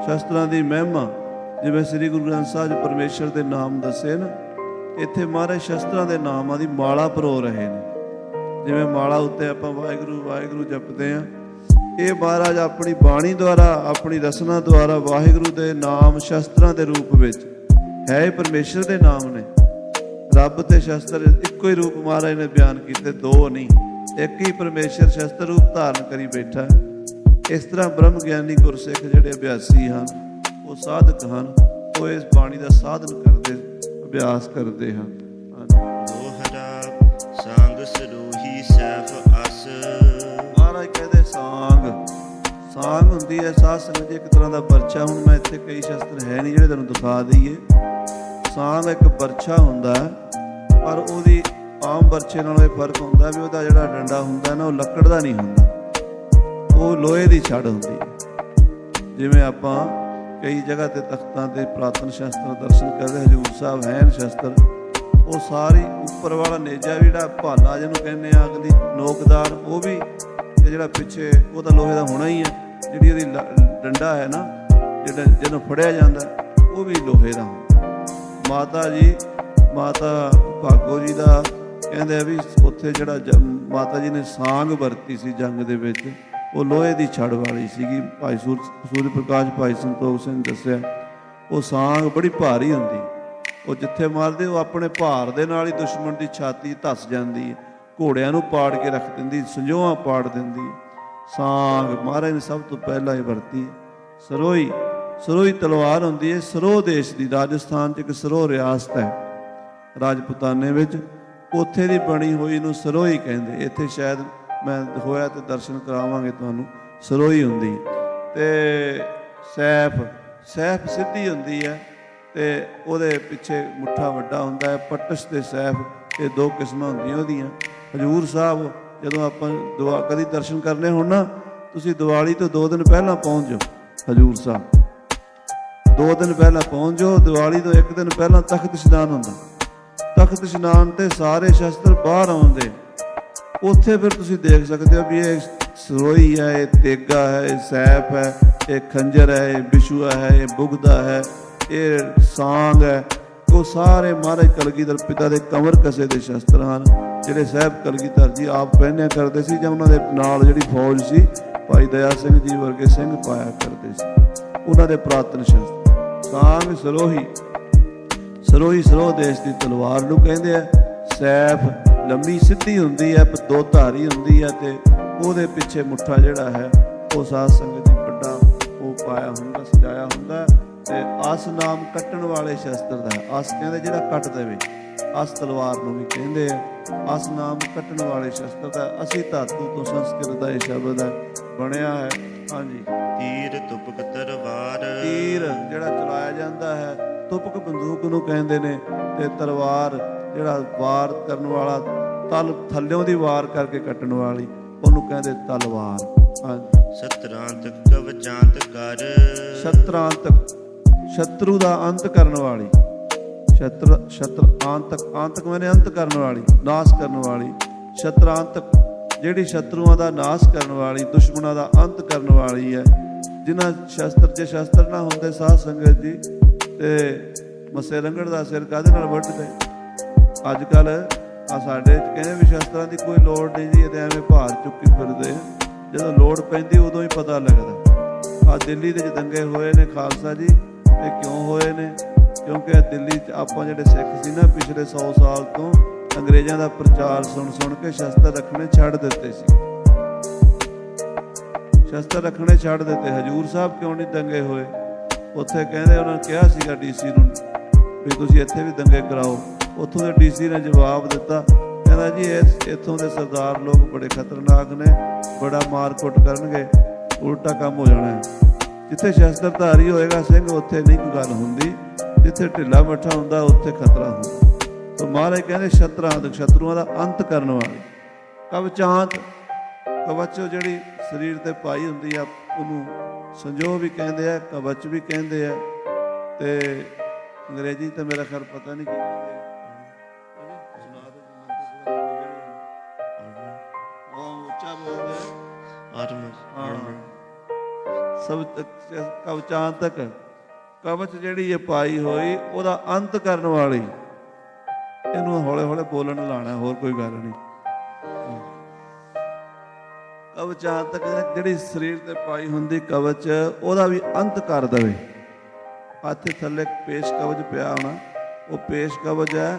ਸ਼ਸਤਰਾਂ ਦੀ ਮਹਿਮਾ। ਜਿਵੇਂ ਸ੍ਰੀ ਗੁਰੂ ਗ੍ਰੰਥ ਸਾਹਿਬ ਜੀ ਪਰਮੇਸ਼ਰ ਦੇ ਨਾਮ ਦੱਸੇ ਨਾ, ਇੱਥੇ ਮਹਾਰਾਜ ਸ਼ਸਤਰਾਂ ਦੇ ਨਾਮਾਂ ਦੀ ਮਾਲਾ ਪਰੋ ਰਹੇ ਨੇ। ਜਿਵੇਂ ਮਾਲਾ ਉੱਤੇ ਆਪਾਂ ਵਾਹਿਗੁਰੂ ਵਾਹਿਗੁਰੂ ਜਪਦੇ ਹਾਂ, ਇਹ ਮਹਾਰਾਜ ਆਪਣੀ ਬਾਣੀ ਦੁਆਰਾ, ਆਪਣੀ ਰਸਨਾ ਦੁਆਰਾ ਵਾਹਿਗੁਰੂ ਦੇ ਨਾਮ ਸ਼ਸਤਰਾਂ ਦੇ ਰੂਪ ਵਿੱਚ ਹੈ। ਪਰਮੇਸ਼ਰ ਦੇ ਨਾਮ ਨੇ। ਰੱਬ ਤੇ ਸ਼ਸਤਰ ਇੱਕੋ ਹੀ ਰੂਪ ਮਹਾਰਾਜ ਨੇ ਬਿਆਨ ਕੀਤੇ, ਦੋ ਨਹੀਂ। ਇੱਕ ਹੀ ਪਰਮੇਸ਼ਰ ਸ਼ਸਤਰ ਰੂਪ ਧਾਰਨ ਕਰੀ ਬੈਠਾ। ਇਸ ਤਰ੍ਹਾਂ ਬ੍ਰਹਮ ਗਿਆਨੀ ਗੁਰਸਿੱਖ ਜਿਹੜੇ ਅਭਿਆਸੀ ਹਨ, ਉਹ ਸਾਧਕ ਹਨ, ਉਹ ਇਸ ਬਾਣੀ ਦਾ ਸਾਧਨ ਕਰਦੇ, ਅਭਿਆਸ ਕਰਦੇ ਹਨ। ਦੋਹਰਾ ਸੰਗ ਸਰੋਹੀ ਸੈਫ ਅਸ। ਮਹਾਰਾਜ ਕਹਿੰਦੇ ਸਾਂਗ ਹੁੰਦੀ ਹੈ ਸਾਧ ਸੰਗਤ ਜੀ, ਇੱਕ ਤਰ੍ਹਾਂ ਦਾ ਬਰਛਾ। ਹੁਣ ਮੈਂ ਇੱਥੇ ਕਈ ਸ਼ਸਤਰ ਹੈ ਨਹੀਂ ਜਿਹੜੇ ਤੁਹਾਨੂੰ ਦਿਖਾ ਦਈਏ। ਸਾਂਗ ਇੱਕ ਬਰਛਾ ਹੁੰਦਾ, ਪਰ ਉਹਦੀ ਆਮ ਬਰਛੇ ਨਾਲੋਂ ਇਹ ਫਰਕ ਹੁੰਦਾ ਵੀ ਉਹਦਾ ਜਿਹੜਾ ਡੰਡਾ ਹੁੰਦਾ ਨਾ, ਉਹ ਲੱਕੜ ਦਾ ਨਹੀਂ ਹੁੰਦਾ, ਉਹ ਲੋਹੇ ਦੀ ਛੜ ਹੁੰਦੀ ਹੈ। ਜਿਵੇਂ ਆਪਾਂ ਕਈ ਜਗ੍ਹਾ ਤੇ ਤਖਤਾਂ ਤੇ ਪੁਰਾਤਨ ਸ਼ਸਤਰ ਦਰਸ਼ਨ ਕਰਦੇ, ਹਜ਼ੂਰ ਸਾਹਿਬ ਹੈ ਸ਼ਸਤਰ, ਉਹ ਸਾਰੀ ਉੱਪਰ ਵਾਲਾ ਨੇਜਾ ਵੀ ਜਿਹੜਾ ਭਾਲਾ ਜਿਹਨੂੰ ਕਹਿੰਦੇ ਆ, ਅਗਲੀ ਨੋਕਦਾਰ, ਉਹ ਵੀ, ਤੇ ਜਿਹੜਾ ਪਿੱਛੇ ਉਹ ਤਾਂ ਲੋਹੇ ਦਾ ਹੋਣਾ ਹੀ ਹੈ। ਜਿਹੜੀ ਉਹਦੀ ਡੰਡਾ ਹੈ ਨਾ, ਜਿਹੜਾ ਜਿਹਨੂੰ ਫੜਿਆ ਜਾਂਦਾ, ਉਹ ਵੀ ਲੋਹੇ ਦਾ ਹੁੰਦਾ। ਮਾਤਾ ਜੀ, ਮਾਤਾ ਭਾਗੋ ਜੀ ਦਾ ਕਹਿੰਦੇ ਆ ਵੀ ਉੱਥੇ ਜਿਹੜਾ ਮਾਤਾ ਜੀ ਨੇ ਸਾਂਗ ਵਰਤੀ ਸੀ ਜੰਗ ਦੇ ਵਿੱਚ, ਉਹ ਲੋਹੇ ਦੀ ਛੜ ਵਾਲੀ ਸੀਗੀ। ਭਾਈ ਸੂਰਜ ਪ੍ਰਕਾਸ਼ ਭਾਈ ਸੰਤੋਖ ਸਿੰਘ ਦੱਸਿਆ, ਉਹ ਸਾਂਗ ਬੜੀ ਭਾਰੀ ਹੁੰਦੀ, ਉਹ ਜਿੱਥੇ ਮਾਰਦੇ ਉਹ ਆਪਣੇ ਭਾਰ ਦੇ ਨਾਲ ਹੀ ਦੁਸ਼ਮਣ ਦੀ ਛਾਤੀ ਧੱਸ ਜਾਂਦੀ ਹੈ, ਘੋੜਿਆਂ ਨੂੰ ਪਾੜ ਕੇ ਰੱਖ ਦਿੰਦੀ, ਸੰਜੋਆਂ ਪਾੜ ਦਿੰਦੀ। ਸਾਂਗ ਮਹਾਰਾਜ ਨੇ ਸਭ ਤੋਂ ਪਹਿਲਾਂ ਹੀ ਵਰਤੀ। ਸਰੋਈ ਤਲਵਾਰ ਹੁੰਦੀ ਹੈ, ਸਰੋਹ ਦੇਸ਼ ਦੀ। ਰਾਜਸਥਾਨ 'ਚ ਇੱਕ ਸਰੋਹ ਰਿਆਸਤ ਹੈ ਰਾਜਪੂਤਾਨੇ ਵਿੱਚ, ਉੱਥੇ ਦੀ ਬਣੀ ਹੋਈ ਨੂੰ ਸਰੋਈ ਕਹਿੰਦੇ। ਇੱਥੇ ਸ਼ਾਇਦ ਮੈਂ ਹੋਇਆ ਤੇ ਦਰਸ਼ਨ ਕਰਾਵਾਂਗੇ ਤੁਹਾਨੂੰ। ਸਰੋਈ ਹੁੰਦੀ ਤੇ ਸੈਫ ਸਿੱਧੀ ਹੁੰਦੀ ਹੈ, ਤੇ ਉਹਦੇ ਪਿੱਛੇ ਮੁੱਠਾ ਵੱਡਾ ਹੁੰਦਾ ਹੈ। ਪਟਸ਼ ਤੇ ਸੈਫ, ਇਹ ਦੋ ਕਿਸਮਾਂ ਹੁੰਦੀਆਂ ਉਹਦੀਆਂ। ਹਜ਼ੂਰ ਸਾਹਿਬ ਜਦੋਂ ਆਪਾਂ ਕਦੀ ਦਰਸ਼ਨ ਕਰਨੇ ਹੋਣ ਨਾ, ਤੁਸੀਂ ਦੀਵਾਲੀ ਤੋਂ 2 ਦਿਨ ਪਹਿਲਾਂ ਪਹੁੰਚ ਜਾਓ ਹਜ਼ੂਰ ਸਾਹਿਬ। 2 ਦਿਨ ਪਹਿਲਾਂ ਪਹੁੰਚ ਜਾਓ। ਦੀਵਾਲੀ ਤੋਂ 1 ਦਿਨ ਪਹਿਲਾਂ ਤਖਤ ਇਸ਼ਨਾਨ ਹੁੰਦਾ। ਤਖਤ ਇਸ਼ਨਾਨ ਤੇ ਸਾਰੇ ਸ਼ਸਤਰ ਬਾਹਰ ਆਉਂਦੇ, ਉੱਥੇ ਫਿਰ ਤੁਸੀਂ ਦੇਖ ਸਕਦੇ ਹੋ ਵੀ ਇਹ ਸਰੋਈ ਹੈ, ਇਹ ਤੇਗਾ ਹੈ, ਇਹ ਸੈਫ ਹੈ, ਇਹ ਖੰਜਰ ਹੈ, ਇਹ ਬਿਸ਼ੂਆ ਹੈ, ਇਹ ਬੁਗਦਾ ਹੈ, ਇਹ ਸਾਂਗ ਹੈ। ਉਹ ਸਾਰੇ ਮਹਾਰਾਜ ਕਲਗੀਧਰ ਪਿਤਾ ਦੇ ਕਮਰ ਕਸੇ ਦੇ ਸ਼ਸਤਰ ਹਨ, ਜਿਹੜੇ ਸਾਹਿਬ ਕਲਗੀਧਰ ਜੀ ਆਪ ਪਹਿਨਿਆ ਕਰਦੇ ਸੀ, ਜਾਂ ਉਹਨਾਂ ਦੇ ਨਾਲ ਜਿਹੜੀ ਫੌਜ ਸੀ ਭਾਈ ਦਇਆ ਸਿੰਘ ਜੀ ਵਰਗੇ ਸਿੰਘ ਪਾਇਆ ਕਰਦੇ ਸੀ, ਉਹਨਾਂ ਦੇ ਪੁਰਾਤਨ ਸ਼ਸਤਰ। ਸਾਂਗ ਸਰੋਹੀ ਸਰੋਹ ਦੇਸ਼ ਦੀ ਤਲਵਾਰ ਨੂੰ ਕਹਿੰਦੇ ਆ। ਸੈਫ ਲੰਮੀ ਸਿੱਧੀ ਹੁੰਦੀ ਹੈ, 2 ਧਾਰੀ ਹੁੰਦੀ ਹੈ, ਤੇ ਉਹਦੇ ਪਿੱਛੇ ਮੁੱਠਾ ਜਿਹੜਾ ਹੈ ਉਹ ਸਾਧ ਸੰਗਤ ਦੀ ਵੱਡਾ ਉਹ ਪਾਇਆ ਹੁੰਦਾ, ਸਜਾਇਆ ਹੁੰਦਾ। ਤੇ ਅਸ ਨਾਮ ਕੱਟਣ ਵਾਲੇ ਸ਼ਸਤਰ ਦਾ ਹੈ। ਅਸ ਕਹਿੰਦੇ ਜਿਹੜਾ ਕੱਟ ਦੇਵੇ, ਅਸ ਤਲਵਾਰ ਨੂੰ ਵੀ ਕਹਿੰਦੇ ਆ। ਅਸ ਨਾਮ ਕੱਟਣ ਵਾਲੇ ਸ਼ਸਤਰ ਦਾ ਅਸੀਂ ਧਾਤੂ ਤੋਂ ਸੰਸਕ੍ਰਿਤ ਦਾ ਇਹ ਸ਼ਬਦ ਹੈ ਬਣਿਆ ਹੈ। ਹਾਂਜੀ, ਤੀਰ ਤੁਪਕ ਤਲਵਾਰ। ਤੀਰ ਜਿਹੜਾ ਚਲਾਇਆ ਜਾਂਦਾ ਹੈ, ਤੁਪਕ ਬੰਦੂਕ ਨੂੰ ਕਹਿੰਦੇ ਨੇ, ਤੇ ਤਲਵਾਰ ਜਿਹੜਾ ਵਾਰ ਕਰਨ ਵਾਲਾ, ਤਲ ਥੱਲਿਓਂ ਦੀ ਵਾਰ ਕਰਕੇ ਕੱਟਣ ਵਾਲੀ, ਉਹਨੂੰ ਕਹਿੰਦੇ ਤਲਵਾਰ। ਹਾਂਜੀ, ਸਤਰਾਂਤਕ ਕਵਚਾਂਤ ਕਰ। ਸ਼ਤਰਾਂਤਕ ਸ਼ਤਰੂ ਦਾ ਅੰਤ ਕਰਨ ਵਾਲੀ। ਆਂਤਕ ਮੈਨੇ ਅੰਤ ਕਰਨ ਵਾਲੀ, ਨਾਸ਼ ਕਰਨ ਵਾਲੀ। ਸ਼ਤਰਾਂਤਕ ਜਿਹੜੀ ਸ਼ਤਰੂਆਂ ਦਾ ਨਾਸ਼ ਕਰਨ ਵਾਲੀ, ਦੁਸ਼ਮਣਾਂ ਦਾ ਅੰਤ ਕਰਨ ਵਾਲੀ ਹੈ। ਜਿਨ੍ਹਾਂ ਜੇ ਸ਼ਸਤਰ ਨਾ ਹੁੰਦੇ ਸਾਧ ਸੰਗਤ ਜੀ, ਤੇ ਮੱਸੇ ਰੰਗੜ ਦਾ ਸਿਰ ਕਾਹਦੇ ਨਾਲ ਵੱਢਦੇ। ਅੱਜ ਕੱਲ੍ਹ ਆ ਸਾਡੇ ਕਹਿੰਦੇ ਵੀ ਸ਼ਸਤਰਾਂ ਦੀ ਕੋਈ ਲੋੜ ਨਹੀਂ ਜੀ, ਇਹਦੇ ਐਵੇਂ ਭਾਰ ਚੁੱਕੀ ਫਿਰਦੇ। ਜਦੋਂ ਲੋੜ ਪੈਂਦੀ ਉਦੋਂ ਹੀ ਪਤਾ ਲੱਗਦਾ। ਆ ਦਿੱਲੀ ਦੇ ਦੰਗੇ ਹੋਏ ਨੇ ਖਾਲਸਾ ਜੀ, ਇਹ ਕਿਉਂ ਹੋਏ ਨੇ? ਕਿਉਂਕਿ ਦਿੱਲੀ 'ਚ ਆਪਾਂ ਜਿਹੜੇ ਸਿੱਖ ਸੀ ਨਾ, ਪਿਛਲੇ 100 ਸਾਲ ਤੋਂ ਅੰਗਰੇਜ਼ਾਂ ਦਾ ਪ੍ਰਚਾਰ ਸੁਣ ਕੇ ਸ਼ਸਤਰ ਰੱਖਣੇ ਛੱਡ ਦਿੱਤੇ ਸੀ। ਸ਼ਸਤਰ ਰੱਖਣੇ ਛੱਡ ਦਿੱਤੇ। ਹਜ਼ੂਰ ਸਾਹਿਬ ਕਿਉਂ ਨਹੀਂ ਦੰਗੇ ਹੋਏ? ਉੱਥੇ ਕਹਿੰਦੇ ਉਹਨਾਂ ਨੇ ਕਿਹਾ ਸੀਗਾ ਡੀਸੀ ਨੂੰ ਵੀ ਤੁਸੀਂ ਇੱਥੇ ਵੀ ਦੰਗੇ ਕਰਾਓ। ਉੱਥੋਂ ਦੇ ਡੀਸੀ ਨੇ ਜਵਾਬ ਦਿੱਤਾ, ਕਹਿੰਦਾ ਜੀ ਇੱਥੋਂ ਦੇ ਸਰਦਾਰ ਲੋਕ ਬੜੇ ਖਤਰਨਾਕ ਨੇ, ਬੜਾ ਮਾਰ ਕੁੱਟ ਕਰਨਗੇ, ਉਲਟਾ ਕੰਮ ਹੋ ਜਾਣਾ ਹੈ। ਜਿੱਥੇ ਸ਼ਸਤਰਧਾਰੀ ਹੋਏਗਾ ਸਿੰਘ ਉੱਥੇ ਨਹੀਂ ਕੋਈ ਗੱਲ ਹੁੰਦੀ, ਜਿੱਥੇ ਢਿੱਲਾ ਮੱਠਾ ਹੁੰਦਾ ਉੱਥੇ ਖਤਰਾ ਹੁੰਦਾ। ਤਾਂ ਮਹਾਰਾਜ ਕਹਿੰਦੇ ਸ਼ਤਰੂਆਂ ਦਾ ਅੰਤ ਕਰਨ ਵਾਲੇ ਕਵਚਾਂਤ, ਕਵਚ ਜਿਹੜੀ ਸਰੀਰ ਤੇ ਪਾਈ ਹੁੰਦੀ ਆ ਉਹਨੂੰ ਸੰਜੋਗ ਵੀ ਕਹਿੰਦੇ ਆ, ਕਵਚ ਵੀ ਕਹਿੰਦੇ ਆ, ਤੇ ਅੰਗਰੇਜ਼ੀ ਤਾਂ ਮੇਰਾ ਖਿਆਲ ਪਤਾ ਨਹੀਂ ਕੀ ਕਹਿੰਦੇ ਉਹ ਉੱਚਾ ਬੋਲਦੇ ਸਭ ਕਵਚਾਂਤਕ, ਕਵਚ ਜਿਹੜੀ ਇਹ ਪਾਈ ਹੋਈ ਉਹਦਾ ਅੰਤ ਕਰਨ ਵਾਲੀ, ਇਹਨੂੰ ਹੌਲੇ ਹੌਲੇ ਬੋਲਣ ਲਾਣਾ, ਹੋਰ ਕੋਈ ਗੱਲ ਨਹੀਂ। ਕਵਚਾਂਤਕ ਜਿਹੜੀ ਸਰੀਰ ਤੇ ਪਾਈ ਹੁੰਦੀ ਕਵਚ, ਉਹਦਾ ਵੀ ਅੰਤ ਕਰ ਦੇਵੇ। ਹੱਥ ਥੱਲੇ ਪੇਸ਼ ਕਵਚ ਪਿਆ ਹੋਣਾ, ਉਹ ਪੇਸ਼ ਕਵਚ ਹੈ,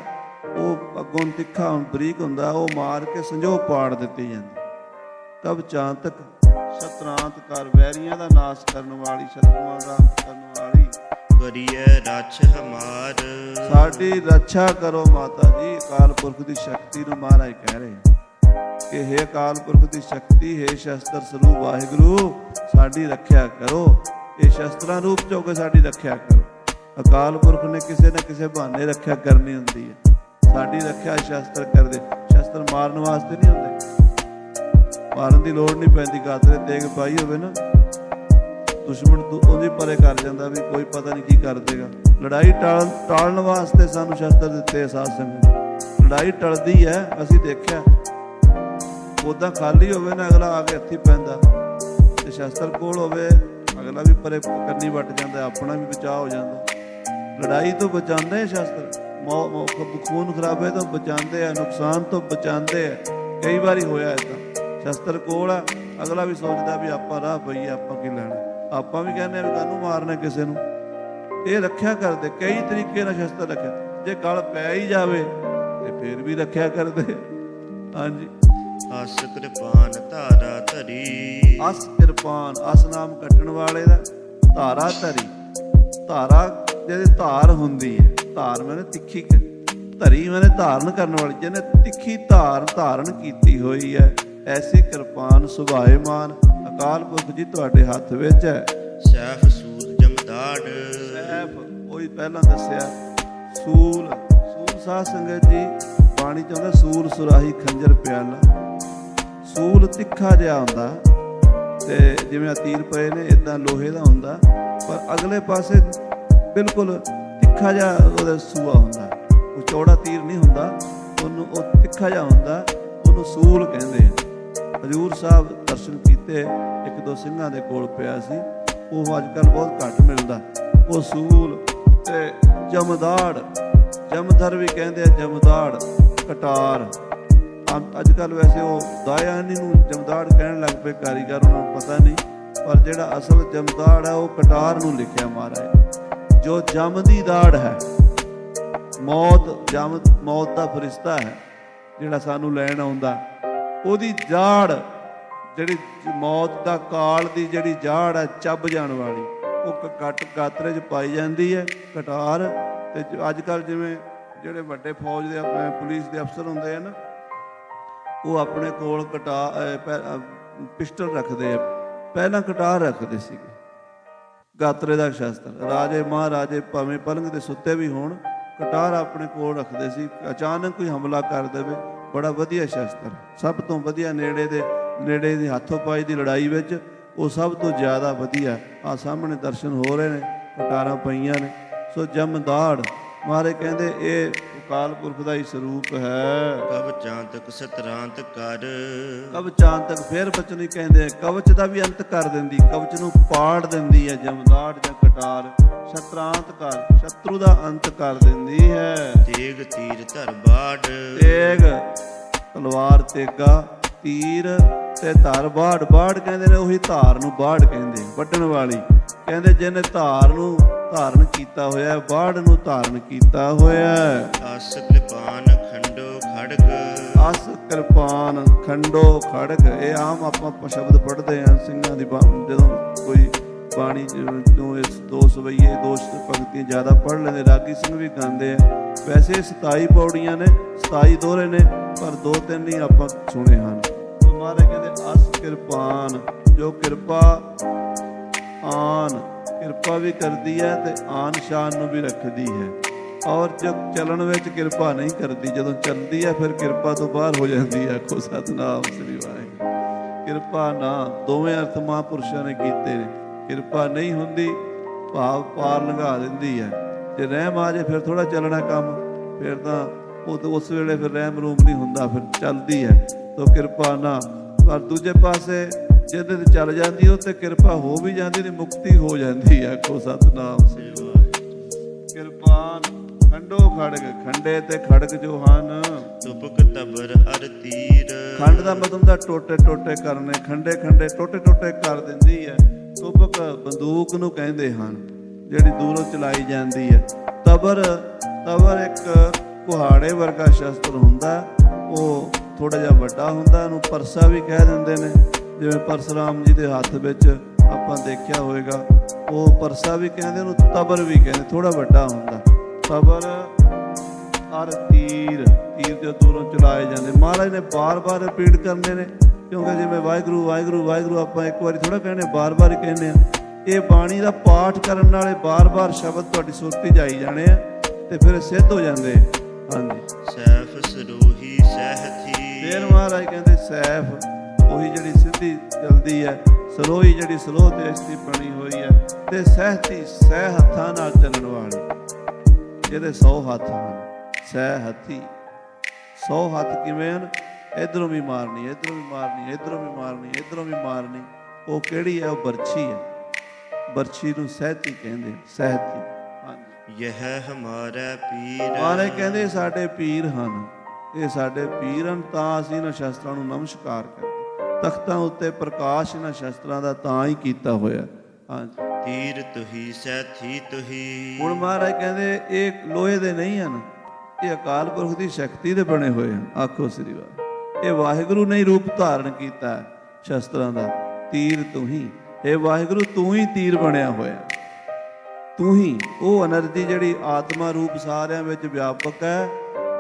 ਉਹ ਅੱਗੋਂ ਤਿੱਖਾ ਬਰੀਕ ਹੁੰਦਾ, ਉਹ ਮਾਰ ਕੇ ਸੰਜੋਗ ਪਾੜ ਦਿੱਤੀ ਜਾਂਦੀ। ਕਵਚਾਂਤਕ ਸ਼ਤਰਾਂਤ ਕਰ, ਵੈਰੀਆਂ ਦਾ ਨਾਸ਼ ਕਰਨ ਵਾਲੀ, ਸ਼ਤਰੂਆਂ ਦਾ ਅੰਤ ਕਰਨ ਵਾਲੀ। ਕਰੀਏ ਰੱਛ ਹਮਾਰ, ਸਾਡੀ ਰੱਛਾ ਕਰੋ ਮਾਤਾ ਜੀ। ਅਕਾਲ ਪੁਰਖ ਦੀ ਸ਼ਕਤੀ ਨੂੰ ਮਹਾਰਾਜ ਕਹਿ ਰਹੇ ਕਿ ਹੇ ਅਕਾਲ ਪੁਰਖ ਦੀ ਸ਼ਕਤੀ, ਹੇ ਸ਼ਸਤਰ ਸਰੂਪ ਵਾਹਿਗੁਰੂ, ਸਾਡੀ ਰੱਖਿਆ ਕਰੋ। ਇਹ ਸ਼ਸਤਰਾਂ ਰੂਪ ਚ ਹੋ ਕੇ ਸਾਡੀ ਰੱਖਿਆ ਕਰੋ। ਅਕਾਲ ਪੁਰਖ ਨੇ ਕਿਸੇ ਨਾ ਕਿਸੇ ਬਹਾਨੇ ਰੱਖਿਆ ਕਰਨੀ ਹੁੰਦੀ ਹੈ। ਸਾਡੀ ਰੱਖਿਆ ਸ਼ਸਤਰ ਕਰਦੇ। ਸ਼ਸਤਰ ਮਾਰਨ ਵਾਸਤੇ ਨਹੀਂ ਹੁੰਦੇ, ਮਾਰਨ ਦੀ ਲੋੜ ਨਹੀਂ ਪੈਂਦੀ। ਗਾਤਰੇ ਤੇਗ ਪਾਈ ਹੋਵੇ ਨਾ, ਦੁਸ਼ਮਣ ਉਹਦੀ ਪਰੇ ਕਰ ਜਾਂਦਾ, ਵੀ ਕੋਈ ਪਤਾ ਨਹੀਂ ਕੀ ਕਰ ਦੇਗਾ। ਲੜਾਈ ਟਾਲਣ ਵਾਸਤੇ ਸਾਨੂੰ ਸ਼ਸਤਰ ਦਿੱਤੇ ਸਾਧ ਸੰਗਤ। ਲੜਾਈ ਟਲਦੀ ਹੈ, ਅਸੀਂ ਦੇਖਿਆ। ਉੱਦਾਂ ਖਾਲੀ ਹੋਵੇ ਨਾ, ਅਗਲਾ ਆ ਕੇ ਹੱਥੀ ਪੈਂਦਾ, ਤੇ ਸ਼ਸਤਰ ਕੋਲ ਹੋਵੇ ਅਗਲਾ ਵੀ ਪਰੇ ਕੰਨੀ ਵੱਟ ਜਾਂਦਾ, ਆਪਣਾ ਵੀ ਬਚਾਅ ਹੋ ਜਾਂਦਾ। ਲੜਾਈ ਤੋਂ ਬਚਾਉਂਦੇ ਸ਼ਸਤਰ, ਖੂਨ ਖਰਾਬੇ ਤੋਂ ਬਚਾਉਂਦੇ ਆ, ਨੁਕਸਾਨ ਤੋਂ ਬਚਾਉਂਦੇ ਆ। ਕਈ ਵਾਰੀ ਹੋਇਆ ਏਦਾਂ, ਸ਼ਸਤਰ ਕੋਲ ਆ, ਅਗਲਾ ਵੀ ਸੋਚਦਾ ਵੀ ਆਪਾਂ ਰਾਹ ਪਈਏ, ਆਪਾਂ ਕੀ ਲੈਣਾ। ਆਪਾਂ ਵੀ ਕਹਿੰਦੇ ਆ ਵੀ ਕਾਹਨੂੰ ਮਾਰਨਾ ਕਿਸੇ ਨੂੰ। ਇਹ ਰੱਖਿਆ ਕਰਦੇ, ਕਈ ਤਰੀਕੇ ਨਾਲ ਸ਼ਸਤਰ ਰੱਖਿਆ। ਜੇ ਗਲ ਪੈ ਹੀ ਜਾਵੇ ਤੇ ਫਿਰ ਵੀ ਰੱਖਿਆ ਕਰਦੇ। ਹਾਂਜੀ, ਅਸ ਕਿਰਪਾਨ ਧਾਰਾ ਧਰੀ, ਅਸ ਕਿਰਪਾਨ, ਅਸ ਨਾਮ ਕੱਟਣ ਵਾਲੇ ਦਾ, ਧਾਰਾ ਧਰੀ। ਧਾਰਾ ਜਿਹਦੇ ਧਾਰ ਹੁੰਦੀ ਹੈ, ਧਾਰ ਮੈਨੇ ਤਿੱਖੀ, ਧਰੀ ਮੈਨੇ ਧਾਰਨ ਕਰਨ ਵਾਲੀ, ਜਿਹਨੇ ਤਿੱਖੀ ਧਾਰ ਧਾਰਨ ਕੀਤੀ ਹੋਈ ਹੈ। ਐਸੀ ਕਿਰਪਾਨ ਸੁਭਾਏਮਾਨ ਅਕਾਲ ਪੁਰਖ ਜੀ ਤੁਹਾਡੇ ਹੱਥ ਵਿੱਚ ਹੈ। ਸੈਫ ਸੂਲ ਜਮਦਾੜ, ਸੈਫ ਉਹੀ ਪਹਿਲਾਂ ਦੱਸਿਆ, ਸੂਲ ਸਾਧ ਸੰਗਤ ਜੀ ਬਾਣੀ ਚ ਆਉਂਦਾ, ਸੂਲ ਸੁਰਾਹੀ ਖੰਜਰ ਪਿਆਲਾ। ਸੂਲ ਤਿੱਖਾ ਜਿਹਾ ਹੁੰਦਾ, ਤੇ ਜਿਵੇਂ ਆ ਤੀਰ ਪਏ ਨੇ ਇਦਾਂ ਲੋਹੇ ਦਾ ਹੁੰਦਾ, ਪਰ ਅਗਲੇ ਪਾਸੇ ਬਿਲਕੁਲ ਤਿੱਖਾ ਜਿਹਾ ਉਹਦਾ ਸੂਆ ਹੁੰਦਾ। ਉਹ ਚੌੜਾ ਤੀਰ ਨਹੀਂ ਹੁੰਦਾ, ਉਹਨੂੰ ਉਹ ਤਿੱਖਾ ਜਿਹਾ ਹੁੰਦਾ, ਉਹਨੂੰ ਸੂਲ ਕਹਿੰਦੇ ਆ। ਹਜ਼ੂਰ ਸਾਹਿਬ ਦਰਸ਼ਨ ਕੀਤੇ, ਇੱਕ ਦੋ ਸਿੰਘਾਂ ਦੇ ਕੋਲ ਪਿਆ ਸੀ, ਉਹ ਅੱਜ ਕੱਲ੍ਹ ਬਹੁਤ ਘੱਟ ਮਿਲਦਾ। ਉਹ ਸੂਲ ਤੇ ਜਮਦਾੜ, ਜਮਧਰ ਵੀ ਕਹਿੰਦੇ ਆ, ਜਮਦਾੜ, ਕਟਾਰ। ਅੱਜ ਕੱਲ੍ਹ ਵੈਸੇ ਉਹ ਦਾਇਆਨੀ ਨੂੰ ਜਮਦਾੜ ਕਹਿਣ ਲੱਗ ਪਏ ਕਾਰੀਗਰ, ਉਹਨਾਂ ਨੂੰ ਪਤਾ ਨਹੀਂ, ਪਰ ਜਿਹੜਾ ਅਸਲ ਜਮਦਾੜ ਹੈ ਉਹ ਕਟਾਰ ਨੂੰ ਲਿਖਿਆ ਮਹਾਰਾਜ। ਜੋ ਜਮ ਦੀ ਦਾੜ ਹੈ, ਮੌਤ ਦਾ ਫਰਿਸ਼ਤਾ ਹੈ ਜਿਹੜਾ ਸਾਨੂੰ ਲੈਣ ਆਉਂਦਾ, ਉਹਦੀ ਜਾੜ ਜਿਹੜੀ ਮੌਤ ਦਾ ਕਾਲ ਦੀ ਜਿਹੜੀ ਜਾੜ ਹੈ, ਚੱਬ ਜਾਣ ਵਾਲੀ, ਉਹ ਕੱਟ ਗਾਤਰੇ 'ਚ ਪਾਈ ਜਾਂਦੀ ਹੈ, ਕਟਾਰ। ਤੇ ਅੱਜ ਕੱਲ੍ਹ ਜਿਵੇਂ ਜਿਹੜੇ ਵੱਡੇ ਫੌਜ ਦੇ ਪੁਲਿਸ ਦੇ ਅਫਸਰ ਹੁੰਦੇ ਆ ਨਾ, ਉਹ ਆਪਣੇ ਕੋਲ ਪਿਸਟਲ ਰੱਖਦੇ ਆ, ਪਹਿਲਾਂ ਕਟਾਰ ਰੱਖਦੇ ਸੀਗੇ, ਗਾਤਰੇ ਦਾ ਸ਼ਸਤਰ। ਰਾਜੇ ਮਹਾਰਾਜੇ ਭਾਵੇਂ ਪਲੰਘ ਦੇ ਸੁੱਤੇ ਵੀ ਹੋਣ, ਕਟਾਰ ਆਪਣੇ ਕੋਲ ਰੱਖਦੇ ਸੀ। ਅਚਾਨਕ ਕੋਈ ਹਮਲਾ ਕਰ ਦੇਵੇ, ਬੜਾ ਵਧੀਆ ਸ਼ਸਤਰ, ਸਭ ਤੋਂ ਵਧੀਆ ਨੇੜੇ ਦੀ ਹੱਥੋਂ ਪਾਈ ਦੀ ਲੜਾਈ ਵਿੱਚ ਉਹ ਸਭ ਤੋਂ ਜ਼ਿਆਦਾ ਵਧੀਆ। ਆਹ ਸਾਹਮਣੇ ਦਰਸ਼ਨ ਹੋ ਰਹੇ ਨੇ, ਕਟਾਰਾਂ ਪਈਆਂ ਨੇ। ਸੋ ਜਮਦਾੜ ਮਹਾਰਾਜ ਕਹਿੰਦੇ ਇਹ ਅਕਾਲ ਪੁਰਖ ਦਾ ਹੀ ਸਰੂਪ ਹੈ। ਕਵਚਾਂਤਕ ਸਤਰਾਂਤ ਕਰ, ਕਵਚਾਂਤਕ ਫਿਰ ਬਚਨ ਕਹਿੰਦੇ, ਕਵਚ ਦਾ ਵੀ ਅੰਤ ਕਰ ਦਿੰਦੀ, ਕਵਚ ਨੂੰ ਪਾੜ ਦਿੰਦੀ ਹੈ ਜਮਦਾੜ ਜਾਂ ਕਟਾਰ। ਸ਼ਤਰਾਂਤ ਕਰ, ਸ਼ਤਰੂ ਦਾ ਅੰਤ ਕਰ ਦਿੰਦੀ ਹੈ। ਤੇਗ ਤੀਰ ਧਰ ਬਾੜ, ਤੇਗ ਤਲਵਾਰ, ਤੇਗਾ, ਤੀਰ ਤੇ ਧਰ ਬਾੜ। ਬਾੜ ਕਹਿੰਦੇ ਨੇ ਉਹੀ ਧਾਰ ਨੂੰ ਬਾੜ ਕਹਿੰਦੇ, ਵੱਢਣ ਵਾਲੀ। ਕਹਿੰਦੇ ਜਿਹਨੇ ਧਾਰ ਨੂੰ ਧਾਰਨ ਕੀਤਾ ਹੋਇਆ, ਬਾੜ ਨੂੰ ਧਾਰਨ ਕੀਤਾ ਹੋਇਆ। ਅਸ ਕਿਰਪਾਨ ਖੰਡੋ ਖੜਗ, ਅਸ ਕਿਰਪਾਨ ਖੰਡੋ ਖੜਗ। ਇਹ ਆਮ ਆਪਾਂ ਸ਼ਬਦ ਪੜ੍ਹਦੇ ਹਾਂ ਸਿੰਘਾਂ ਦੀ, ਜਦੋਂ ਕੋਈ ਬਾਣੀ ਤੋਂ ਇਸ ਦੋ ਸਵਈਏ ਦੋ ਪੰਕਤੀਆਂ ਜ਼ਿਆਦਾ ਪੜ੍ਹ ਲੈਂਦੇ, ਰਾਗੀ ਸਿੰਘ ਵੀ ਗਾਉਂਦੇ ਆ। ਵੈਸੇ 27 ਪੌੜੀਆਂ ਨੇ, 27 ਦੋਹਰੇ ਨੇ, ਪਰ 2-3 ਹੀ ਆਪਾਂ ਸੁਣੇ ਹਨ। ਮਹਾਰਾਜ ਕਹਿੰਦੇ ਅਸ ਕਿਰਪਾਨ, ਜੋ ਕਿਰਪਾ ਆਨ ਕਿਰਪਾ ਵੀ ਕਰਦੀ ਹੈ ਤੇ ਆਨ ਸ਼ਾਨ ਨੂੰ ਵੀ ਰੱਖਦੀ ਹੈ, ਔਰ ਜੋ ਚੱਲਣ ਵਿੱਚ ਕਿਰਪਾ ਨਹੀਂ ਕਰਦੀ, ਜਦੋਂ ਚੱਲਦੀ ਹੈ ਫਿਰ ਕਿਰਪਾ ਤੋਂ ਬਾਹਰ ਹੋ ਜਾਂਦੀ ਹੈ। ਆਖੋ ਸਤਿਨਾਮ ਸ੍ਰੀ ਵਾਹਿਗੁਰੂ। ਕਿਰਪਾ ਨਾ ਦੋਵੇਂ ਅਰਥ ਮਹਾਂਪੁਰਸ਼ਾਂ ਨੇ ਕੀਤੇ ਨੇ। ਕਿਰਪਾ ਨਹੀਂ ਹੁੰਦੀ ਭਾਵ ਪਾਰ ਲੰਘਾ ਦਿੰਦੀ ਹੈ। ਜੇ ਰਹਿਮ ਆ ਜਾਏ ਫਿਰ ਥੋੜਾ ਚੱਲਣਾ ਕੰਮ, ਫਿਰ ਤਾਂ ਉਹ ਉਸ ਵੇਲੇ ਫਿਰ ਰਹਿਮ ਰੂਮ ਨਹੀਂ ਹੁੰਦਾ, ਫਿਰ ਚੱਲਦੀ ਹੈ। ਤੋ ਕਿਰਪਾ ਨਾ, ਪਰ ਦੂਜੇ ਪਾਸੇ ਜਿਹਦੇ ਤੇ ਚੱਲ ਜਾਂਦੀ ਉਹ ਤੇ ਕਿਰਪਾ ਹੋ ਵੀ ਜਾਂਦੀ ਤੇ ਮੁਕਤੀ ਹੋ ਜਾਂਦੀ ਹੈ। ਆਖੋ ਸਤਿਨਾਮ ਸ੍ਰੀ ਵਾਹਿਗੁਰੂ। ਕਿਰਪਾਨ ਖੰਡੋ ਖੜਗ, ਖੰਡੇ ਤੇ ਖੜਗ ਜੋ ਹਨ, ਤੁਪਕ ਤਬਰ ਅਰ ਤੀਰ। ਖੰਡ ਦਾ ਮਤਲਬ ਦਾ ਟੋਟੇ ਟੋਟੇ ਕਰਨੇ, ਖੰਡੇ ਖੰਡੇ ਟੋਟੇ ਟੋਟੇ ਕਰ ਦਿੰਦੀ ਹੈ। ਤੁਪਕ ਬੰਦੂਕ ਨੂੰ ਕਹਿੰਦੇ ਹਨ, ਜਿਹੜੀ ਦੂਰੋਂ ਚਲਾਈ ਜਾਂਦੀ ਹੈ। ਤਬਰ, ਤਬਰ ਇੱਕ ਕੁਹਾੜੇ ਵਰਗਾ ਸ਼ਸਤਰ ਹੁੰਦਾ, ਉਹ ਥੋੜਾ ਜਿਹਾ ਵੱਡਾ ਹੁੰਦਾ, ਉਹਨੂੰ ਪਰਸਾ ਵੀ ਕਹਿ ਦਿੰਦੇ ਨੇ। ਜਿਵੇਂ ਪਰਸਰਾਮ ਜੀ ਦੇ ਹੱਥ ਵਿੱਚ ਆਪਾਂ ਦੇਖਿਆ ਹੋਵੇਗਾ, ਉਹ ਪਰਸਾ ਵੀ ਕਹਿੰਦੇ, ਉਹਨੂੰ ਤਬਰ ਵੀ ਕਹਿੰਦੇ, ਥੋੜਾ ਵੱਡਾ ਹੁੰਦਾ। ਤਬਰ ਅਰ ਤੀਰ, ਤੀਰ ਜੋ ਦੂਰੋਂ ਚਲਾਏ ਜਾਂਦੇ। ਮਹਾਰਾਜ ਨੇ ਬਾਰ-ਬਾਰ ਰਿਪੀਟ ਕਰਨੇ ਨੇ, ਕਿਉਂਕਿ ਜਿਵੇਂ ਵਾਹਿਗੁਰੂ ਵਾਹਿਗੁਰੂ ਵਾਹਿਗੁਰੂ ਆਪਾਂ ਇੱਕ ਵਾਰੀ ਥੋੜਾ ਕਹਿੰਦੇ, ਬਾਰ-ਬਾਰ ਹੀ ਕਹਿੰਦੇ ਆ। ਇਹ ਬਾਣੀ ਦਾ ਪਾਠ ਕਰਨ ਨਾਲੇ ਬਾਰ-ਬਾਰ ਸ਼ਬਦ ਤੁਹਾਡੀ ਸੁਰਤੀ ਜਾਈ ਜਾਣੇ ਆ ਤੇ ਫਿਰ ਸਿੱਧ ਹੋ ਜਾਂਦੇ। ਹਾਂਜੀ, ਸੈਫ ਸਰੋਹੀ ਸਹਿਥੀ। ਫਿਰ ਮਹਾਰਾਜ ਕਹਿੰਦੇ ਸੈਫ, ਉਹੀ ਜਿਹੜੀ ਸਿੱਧੀ ਚੱਲਦੀ ਹੈ, ਸਰੋਹੀ ਜਿਹੜੀ ਸਲੋਹ ਤੇ ਇਸਦੀ ਬਣੀ ਹੋਈ ਹੈ, ਤੇ ਸਹਿਤੀ ਸਹਿ ਹੱਥਾਂ ਨਾਲ ਚੱਲਣ ਵਾਲੀ, ਜਿਹਦੇ 100 ਹੱਥ ਹਨ। ਸਹਿ ਹੱਥੀ, 100 ਹੱਥ ਕਿਵੇਂ ਹਨ? ਇੱਧਰੋਂ ਵੀ ਮਾਰਨੀ, ਇੱਧਰੋਂ ਵੀ ਮਾਰਨੀ, ਇੱਧਰੋਂ ਵੀ ਮਾਰਨੀ, ਇੱਧਰੋਂ ਵੀ ਮਾਰਨੀ। ਉਹ ਕਿਹੜੀ ਹੈ? ਉਹ ਬਰਛੀ ਹੈ। ਬਰਛੀ ਨੂੰ ਸਹਿਤੀ ਕਹਿੰਦੇ, ਸਹਿਤੀ। ਹਾਂਜੀ, ਯਹ ਹਮਾਰਾ ਪੀਰ। ਮਹਾਰਾਜ ਕਹਿੰਦੇ ਸਾਡੇ ਪੀਰ ਹਨ, ਇਹ ਸਾਡੇ ਪੀਰ ਹਨ, ਤਾਂ ਅਸੀਂ ਇਹਨਾਂ ਸ਼ਸਤਰਾਂ ਨੂੰ ਨਮਸਕਾਰ ਕਰਦੇ। ਤਖਤਾਂ ਉੱਤੇ ਪ੍ਰਕਾਸ਼ ਇਹਨਾਂ ਸ਼ਸਤਰਾਂ ਦਾ ਤਾਂ ਹੀ ਕੀਤਾ ਹੋਇਆ। ਹਾਂਜੀ, ਤੀਰ ਤੁਹੀ ਸੈਥੀ ਤੁਹੀ। ਹੁਣ ਮਹਾਰਾਜ ਕਹਿੰਦੇ ਇਹ ਲੋਹੇ ਦੇ ਨਹੀਂ ਹਨ, ਇਹ ਅਕਾਲ ਪੁਰਖ ਦੀ ਸ਼ਕਤੀ ਦੇ ਬਣੇ ਹੋਏ ਹਨ। ਆਖੋ ਸ੍ਰੀ ਵਾਹਿਗੁਰੂ। ਇਹ ਵਾਹਿਗੁਰੂ ਨੇ ਰੂਪ ਧਾਰਨ ਕੀਤਾ ਸ਼ਸਤਰਾਂ ਦਾ। ਤੀਰ ਤੂੰ ਹੀ, ਇਹ ਵਾਹਿਗੁਰੂ ਤੂੰ ਹੀ ਤੀਰ ਬਣਿਆ ਹੋਇਆ, ਤੂੰ ਹੀ ਉਹ એનર્ਜੀ ਜਿਹੜੀ ਆਤਮਾ ਰੂਪ ਸਾਰਿਆਂ ਵਿੱਚ ਵਿਆਪਕ ਹੈ,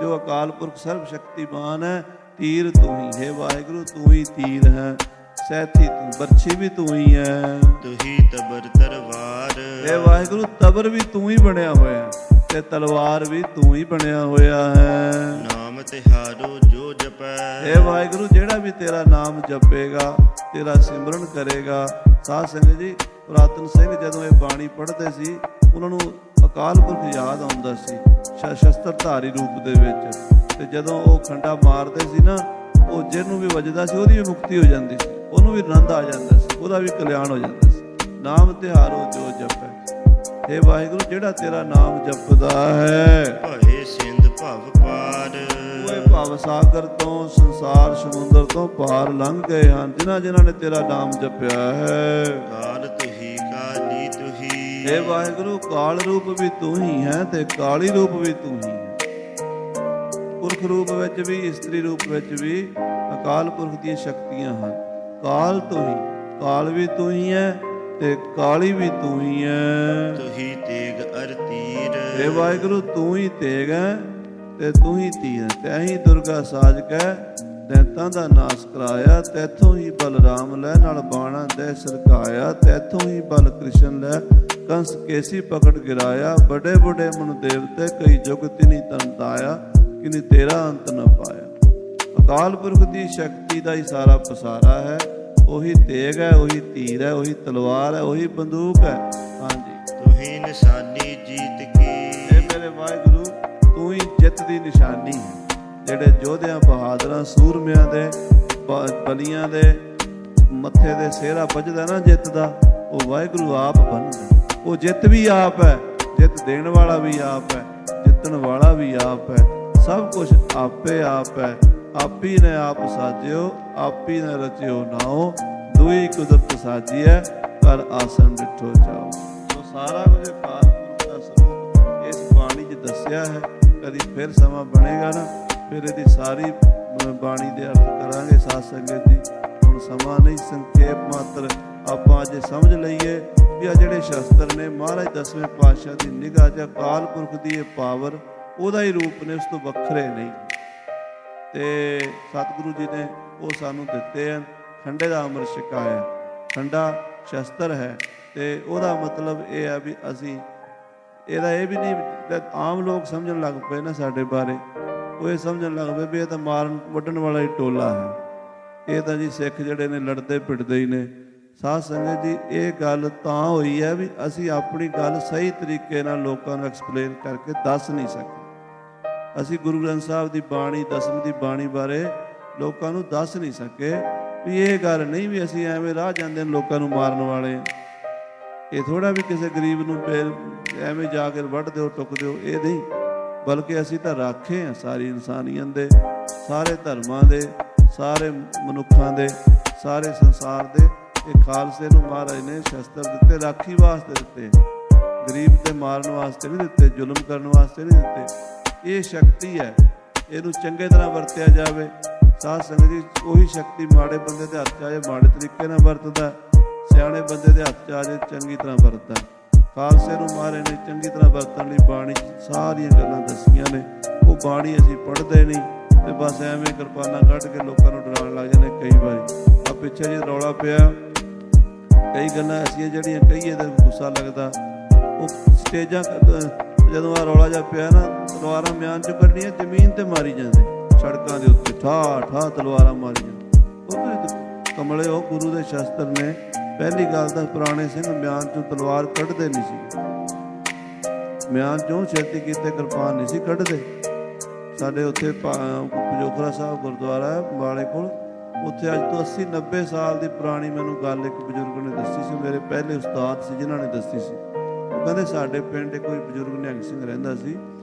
ਜੋ ਅਕਾਲ ਪੁਰਖ ਸਰਬ ਸ਼ਕਤੀਮਾਨ ਹੈ। ਤੀਰ ਤੂੰ ਹੀ, ਹੈ ਵਾਹਿਗੁਰੂ ਤੂੰ ਹੀ ਤੀਰ ਹੈ। ਸੈਥੀ ਤੂੰ, ਬਰਛੀ ਵੀ ਤੂੰ ਹੀ ਹੈ। ਤੁਹੀ ਤਬਰ ਤਲਵਾਰ। ਹੈ ਵਾਹਿਗੁਰੂ ਤਬਰ ਵੀ ਤੂੰ ਹੀ ਬਣਿਆ ਹੋਇਆ ਤੇ ਤਲਵਾਰ ਵੀ ਤੂੰ ਹੀ ਬਣਿਆ ਹੋਇਆ ਹੈ। ਨਾਮ ਤਿਹਾਰੋ ਜੋ ਜਪੈ। ਹੈ ਵਾਹਿਗੁਰੂ ਜਿਹੜਾ ਵੀ ਤੇਰਾ ਨਾਮ ਜਪੇਗਾ, ਤੇਰਾ ਸਿਮਰਨ ਕਰੇਗਾ। ਸਾਧ ਸੰਗਤ ਜੀ, ਪੁਰਾਤਨ ਸਿੰਘ ਜਦੋਂ ਇਹ ਬਾਣੀ ਪੜ੍ਹਦੇ ਸੀ, ਉਹਨਾਂ ਨੂੰ ਅਕਾਲ ਪੁਰਖ ਯਾਦ ਆਉਂਦਾ ਸੀ ਸ਼ਸਤਰਧਾਰੀ ਰੂਪ ਦੇ ਵਿੱਚ। ਤੇ ਜਦੋਂ ਉਹ ਖੰਡਾ ਮਾਰਦੇ ਸੀ ਨਾ, ਉਹ ਜਿਹਨੂੰ ਵੀ ਵੱਜਦਾ ਸੀ ਉਹਦੀ ਵੀ ਮੁਕਤੀ ਹੋ ਜਾਂਦੀ ਸੀ, ਉਹਨੂੰ ਵੀ ਆਨੰਦ ਆ ਜਾਂਦਾ ਸੀ, ਉਹਦਾ ਵੀ ਕਲਿਆਣ ਹੋ ਜਾਂਦਾ ਸੀ। ਨਾਮ ਤਿਹਾਰੋ ਜੋ ਜਪੈ। ਹੇ ਵਾਹਿਗੁਰੂ ਜਿਹੜਾ ਤੇਰਾ ਨਾਮ ਜਪਦਾ ਹੈ, ਭਏ ਸਿੰਧ ਭਵ ਪਾਰ। ਉਹ ਭਵ ਸਾਗਰ ਤੋਂ, ਸੰਸਾਰ ਸਮੁੰਦਰ ਤੋਂ ਪਾਰ ਲੰਘ ਗਏ ਹਨ, ਜਿਨ੍ਹਾਂ ਨੇ ਤੇਰਾ ਨਾਮ ਜਪਿਆ ਹੈ। ਕਾਲ ਤੁਹੀ ਕਾਲੀ ਤੁਹੀ। ਹੇ ਵਾਹਿਗੁਰੂ ਕਾਲ ਰੂਪ ਵੀ ਤੂੰ ਹੀ ਹੈ ਤੇ ਕਾਲੀ ਰੂਪ ਵੀ ਤੂੰ ਹੀ ਹੈ। ਪੁਰਖ ਰੂਪ ਵਿੱਚ ਵੀ, ਇਸਤਰੀ ਰੂਪ ਵਿੱਚ ਵੀ ਅਕਾਲ ਪੁਰਖ ਦੀਆਂ ਸ਼ਕਤੀਆਂ ਹਨ। ਕਾਲ ਤੂੰ ਹੀ, ਕਾਲ ਵੀ ਤੂੰ ਹੀ ਹੈ ਤੇ ਕਾਲੀ ਵੀ ਤੂੰ ਹੀ ਹੈ। ਤੁਹੀ ਤੇਗ ਅਰ ਤੀਰ। ਹੇ ਵਾਹਿਗੁਰੂ ਤੂੰ ਹੀ ਤੇਗ ਹੈ ਤੇ ਤੂੰ ਹੀ ਤੀਰ। ਤੈਹੀ ਦੁਰਗਾ ਸਾਜ ਕੈ ਦੈਂਤਾਂ ਦਾ ਨਾਸ ਕਰਾਇਆ। ਤੈਥੋਂ ਹੀ ਬਲਰਾਮ ਲੈ ਨਾਲ ਬਾਣਾ ਦੇ ਸਰਕਾਇਆ। ਤੈਥੋਂ ਹੀ ਬਲ ਕ੍ਰਿਸ਼ਨ ਲੈ ਕੰਸ ਕੇਸੀ ਪਕੜ ਗਿਰਾਇਆ। ਬੜੇ ਬੜੇ ਮਨੁ ਦੇਵਤੇ ਕਈ ਜੁਗ ਤਿਨੀ ਤਨ ਤਾਇਆ। ਕਿਨੀ ਤੇਰਾ ਅੰਤ ਨ ਪਾਇਆ। ਅਕਾਲ ਪੁਰਖ ਦੀ ਸ਼ਕਤੀ ਦਾ ਹੀ ਸਾਰਾ ਪਸਾਰਾ ਹੈ। ਉਹੀ ਤੇਗ ਹੈ, ਉਹੀ ਤੀਰ ਹੈ, ਉਹੀ ਤਲਵਾਰ ਹੈ, ਉਹੀ ਬੰਦੂਕ ਹੈ। ਹਾਂਜੀ, ਤੁਹੀ ਨਿਸ਼ਾਨੀ ਜੀਤ ਕੀ। ਇਹ ਮੇਰੇ ਵਾਹਿਗੁਰੂ ਤੂੰ ਹੀ ਜਿੱਤ ਦੀ ਨਿਸ਼ਾਨੀ ਹੈ। ਜਿਹੜੇ ਯੋਧਿਆਂ, ਬਹਾਦਰਾਂ, ਸੂਰਮਿਆਂ ਦੇ, ਬਲੀਆਂ ਦੇ ਮੱਥੇ ਦੇ ਸਿਹਰਾ ਵੱਜਦਾ ਨਾ ਜਿੱਤ ਦਾ, ਉਹ ਵਾਹਿਗੁਰੂ ਆਪ ਬਣਦਾ। ਉਹ ਜਿੱਤ ਵੀ ਆਪ ਹੈ, ਜਿੱਤ ਦੇਣ ਵਾਲਾ ਵੀ ਆਪ ਹੈ, ਜਿੱਤਣ ਵਾਲਾ ਵੀ ਆਪ ਹੈ। ਸਭ ਕੁਝ ਆਪੇ ਆਪ ਹੈ। ਆਪੀ ਨੇ ਆਪ ਸਾਜਿਓ, ਆਪੀ ਨੇ ਰਚਿਓ ਨਾਉ। ਦੁਈ ਕੁਦਰਤ ਸਾਜੀਐ, ਕਰ ਆਸਨ ਡਿਠੋ ਜਾਓ। ਸੋ ਸਾਰਾ ਕੁਝ ਅਕਾਲ ਪੁਰਖ ਦਾ ਸਰੂਪ ਇਸ ਬਾਣੀ 'ਚ ਦੱਸਿਆ ਹੈ। ਕਦੀ ਫਿਰ ਸਮਾਂ ਬਣੇਗਾ ਨਾ, ਫਿਰ ਇਹਦੀ ਸਾਰੀ ਬਾਣੀ ਦੇ ਅਰਥ ਕਰਾਂਗੇ ਸਾਧ ਸੰਗਤ ਜੀ। ਹੁਣ ਸਮਾਂ ਨਹੀਂ, ਸੰਖੇਪ ਮਾਤਰ ਆਪਾਂ ਅੱਜ ਸਮਝ ਲਈਏ ਦੂਜਾ ਜਿਹੜੇ ਸ਼ਸਤਰ ਨੇ ਮਹਾਰਾਜ ਦਸਵੇਂ ਪਾਤਸ਼ਾਹ ਦੀ ਨਿਗਾਹ 'ਚ ਅਕਾਲ ਪੁਰਖ ਦੀ ਇਹ ਪਾਵਰ ਉਹਦਾ ਹੀ ਰੂਪ ਨੇ, ਉਸ ਤੋਂ ਵੱਖਰੇ ਨਹੀਂ। ਤੇ ਸਤਿਗੁਰੂ ਜੀ ਨੇ ਉਹ ਸਾਨੂੰ ਦਿੱਤੇ ਹਨ। ਖੰਡੇ ਦਾ ਅੰਮ੍ਰਿਤ ਛਕਾਇਆ, ਖੰਡਾ ਸ਼ਸਤਰ ਹੈ ਤੇ ਉਹਦਾ ਮਤਲਬ ਇਹ ਹੈ ਵੀ ਅਸੀਂ ਇਹਦਾ ਇਹ ਵੀ ਨਹੀਂ, ਆਮ ਲੋਕ ਸਮਝਣ ਲੱਗ ਪਏ ਨਾ ਸਾਡੇ ਬਾਰੇ, ਉਹ ਇਹ ਸਮਝਣ ਲੱਗ ਪਏ ਵੀ ਇਹ ਤਾਂ ਮਾਰਨ ਵੱਢਣ ਵਾਲਾ ਹੀ ਟੋਲਾ ਹੈ, ਇਹ ਤਾਂ ਜੀ ਸਿੱਖ ਜਿਹੜੇ ਨੇ ਲੜਦੇ ਪਿੱਟਦੇ ਹੀ ਨੇ। ਸਾਧ ਸੰਗਤ ਜੀ, ਇਹ ਗੱਲ ਤਾਂ ਹੋਈ ਹੈ ਵੀ ਅਸੀਂ ਆਪਣੀ ਗੱਲ ਸਹੀ ਤਰੀਕੇ ਨਾਲ ਲੋਕਾਂ ਨੂੰ ਐਕਸਪਲੇਨ ਕਰਕੇ ਦੱਸ ਨਹੀਂ ਸਕਦੇ। ਅਸੀਂ ਗੁਰੂ ਗ੍ਰੰਥ ਸਾਹਿਬ ਦੀ ਬਾਣੀ, ਦਸਮ ਦੀ ਬਾਣੀ ਬਾਰੇ ਲੋਕਾਂ ਨੂੰ ਦੱਸ ਨਹੀਂ ਸਕੇ ਵੀ ਇਹ ਗੱਲ ਨਹੀਂ ਵੀ ਅਸੀਂ ਐਵੇਂ ਰਾਹ ਜਾਂਦੇ ਨੇ ਲੋਕਾਂ ਨੂੰ ਮਾਰਨ ਵਾਲੇ। ਇਹ ਥੋੜ੍ਹਾ ਵੀ ਕਿਸੇ ਗਰੀਬ ਨੂੰ ਐਵੇਂ ਜਾ ਕੇ ਵੱਢ ਦਿਓ, ਟੁੱਕ ਦਿਓ, ਇਹ ਨਹੀਂ, ਬਲਕਿ ਅਸੀਂ ਤਾਂ ਰਾਖੇ ਹਾਂ ਸਾਰੀ ਇਨਸਾਨੀਅਤ ਦੇ, ਸਾਰੇ ਧਰਮਾਂ ਦੇ, ਸਾਰੇ ਮਨੁੱਖਾਂ ਦੇ, ਸਾਰੇ ਸੰਸਾਰ ਦੇ। ਇਹ ਖਾਲਸੇ ਨੂੰ ਮਹਾਰਾਜ ਨੇ ਸ਼ਸਤਰ ਦਿੱਤੇ, ਰਾਖੀ ਵਾਸਤੇ ਦਿੱਤੇ, ਗਰੀਬ ਤੇ ਮਾਰਨ ਵਾਸਤੇ ਨਹੀਂ ਦਿੱਤੇ, ਜ਼ੁਲਮ ਕਰਨ ਵਾਸਤੇ ਨਹੀਂ ਦਿੱਤੇ। ਇਹ ਸ਼ਕਤੀ ਹੈ, ਇਹਨੂੰ ਚੰਗੇ ਤਰ੍ਹਾਂ ਵਰਤਿਆ ਜਾਵੇ। ਸਾਧ ਸੰਗਤ ਜੀ, ਉਹੀ ਸ਼ਕਤੀ ਮਾੜੇ ਬੰਦੇ ਦੇ ਹੱਥ 'ਚ ਆ ਜਾਏ ਮਾੜੇ ਤਰੀਕੇ ਨਾਲ ਵਰਤਦਾ, ਸਿਆਣੇ ਬੰਦੇ ਦੇ ਹੱਥ 'ਚ ਆ ਜਾਏ ਚੰਗੀ ਤਰ੍ਹਾਂ ਵਰਤਦਾ। ਖਾਲਸੇ ਨੂੰ ਮਹਾਰਾਜ ਨੇ ਚੰਗੀ ਤਰ੍ਹਾਂ ਵਰਤਣ ਲਈ ਬਾਣੀ 'ਚ ਸਾਰੀਆਂ ਗੱਲਾਂ ਦੱਸੀਆਂ ਨੇ। ਉਹ ਬਾਣੀ ਅਸੀਂ ਪੜ੍ਹਦੇ ਨਹੀਂ ਤੇ ਬਸ ਐਵੇਂ ਕਿਰਪਾਨਾਂ ਕੱਢ ਕੇ ਲੋਕਾਂ ਨੂੰ ਡਰਾਉਣ ਲੱਗ ਜਾਂਦੇ। ਕਈ ਵਾਰੀ ਆ ਪਿੱਛੇ ਜੇ ਰੌਲਾ ਪਿਆ, ਕਈ ਗੱਲਾਂ ਐਸੀਆਂ ਜਿਹੜੀਆਂ ਕਹੀਏ ਤਾਂ ਗੁੱਸਾ ਲੱਗਦਾ। ਉਹ ਸਟੇਜਾਂ ਜਦੋਂ ਆ ਰੌਲਾ ਜਿਹਾ ਪਿਆ ਨਾ, ਤਲਵਾਰਾਂ ਮਿਆਨ 'ਚੋਂ ਕੱਢਣੀਆਂ, ਜ਼ਮੀਨ 'ਤੇ ਮਾਰੀ ਜਾਂਦੇ, ਸੜਕਾਂ ਦੇ ਉੱਤੇ ਠਾ ਠਾ ਤਲਵਾਰਾਂ ਮਾਰੀਆਂ। ਉਹ ਕਮਲੇ, ਉਹ ਗੁਰੂ ਦੇ ਸ਼ਸਤਰ ਨੇ। ਪਹਿਲੀ ਗੱਲ ਤਾਂ ਪੁਰਾਣੇ ਸਿੰਘ ਮਿਆਨ 'ਚੋਂ ਤਲਵਾਰ ਕੱਢਦੇ ਨਹੀਂ ਸੀ, ਮਿਆਨ 'ਚੋਂ ਛੇਤੀ ਕੀਤੇ ਕਿਰਪਾਨ ਨਹੀਂ ਸੀ ਕੱਢਦੇ। ਸਾਡੇ ਉੱਥੇ ਪਜੋਖਰਾ ਸਾਹਿਬ ਗੁਰਦੁਆਰਾ ਹੈ ਅੰਬਾਲੇ ਕੋਲ, ਉੱਥੇ ਅੱਜ ਤੋਂ 80-90 ਸਾਲ ਦੀ ਪੁਰਾਣੀ ਮੈਨੂੰ ਗੱਲ ਇੱਕ ਬਜ਼ੁਰਗ ਨੇ ਦੱਸੀ ਸੀ, ਮੇਰੇ ਪਹਿਲੇ ਉਸਤਾਦ ਸੀ ਜਿਨ੍ਹਾਂ ਨੇ ਦੱਸੀ ਸੀ। ਉਹ ਕਹਿੰਦੇ ਸਾਡੇ ਪਿੰਡ ਕੋਈ ਬਜ਼ੁਰਗ ਨਿਹੰਗ ਸਿੰਘ ਰਹਿੰਦਾ ਸੀ,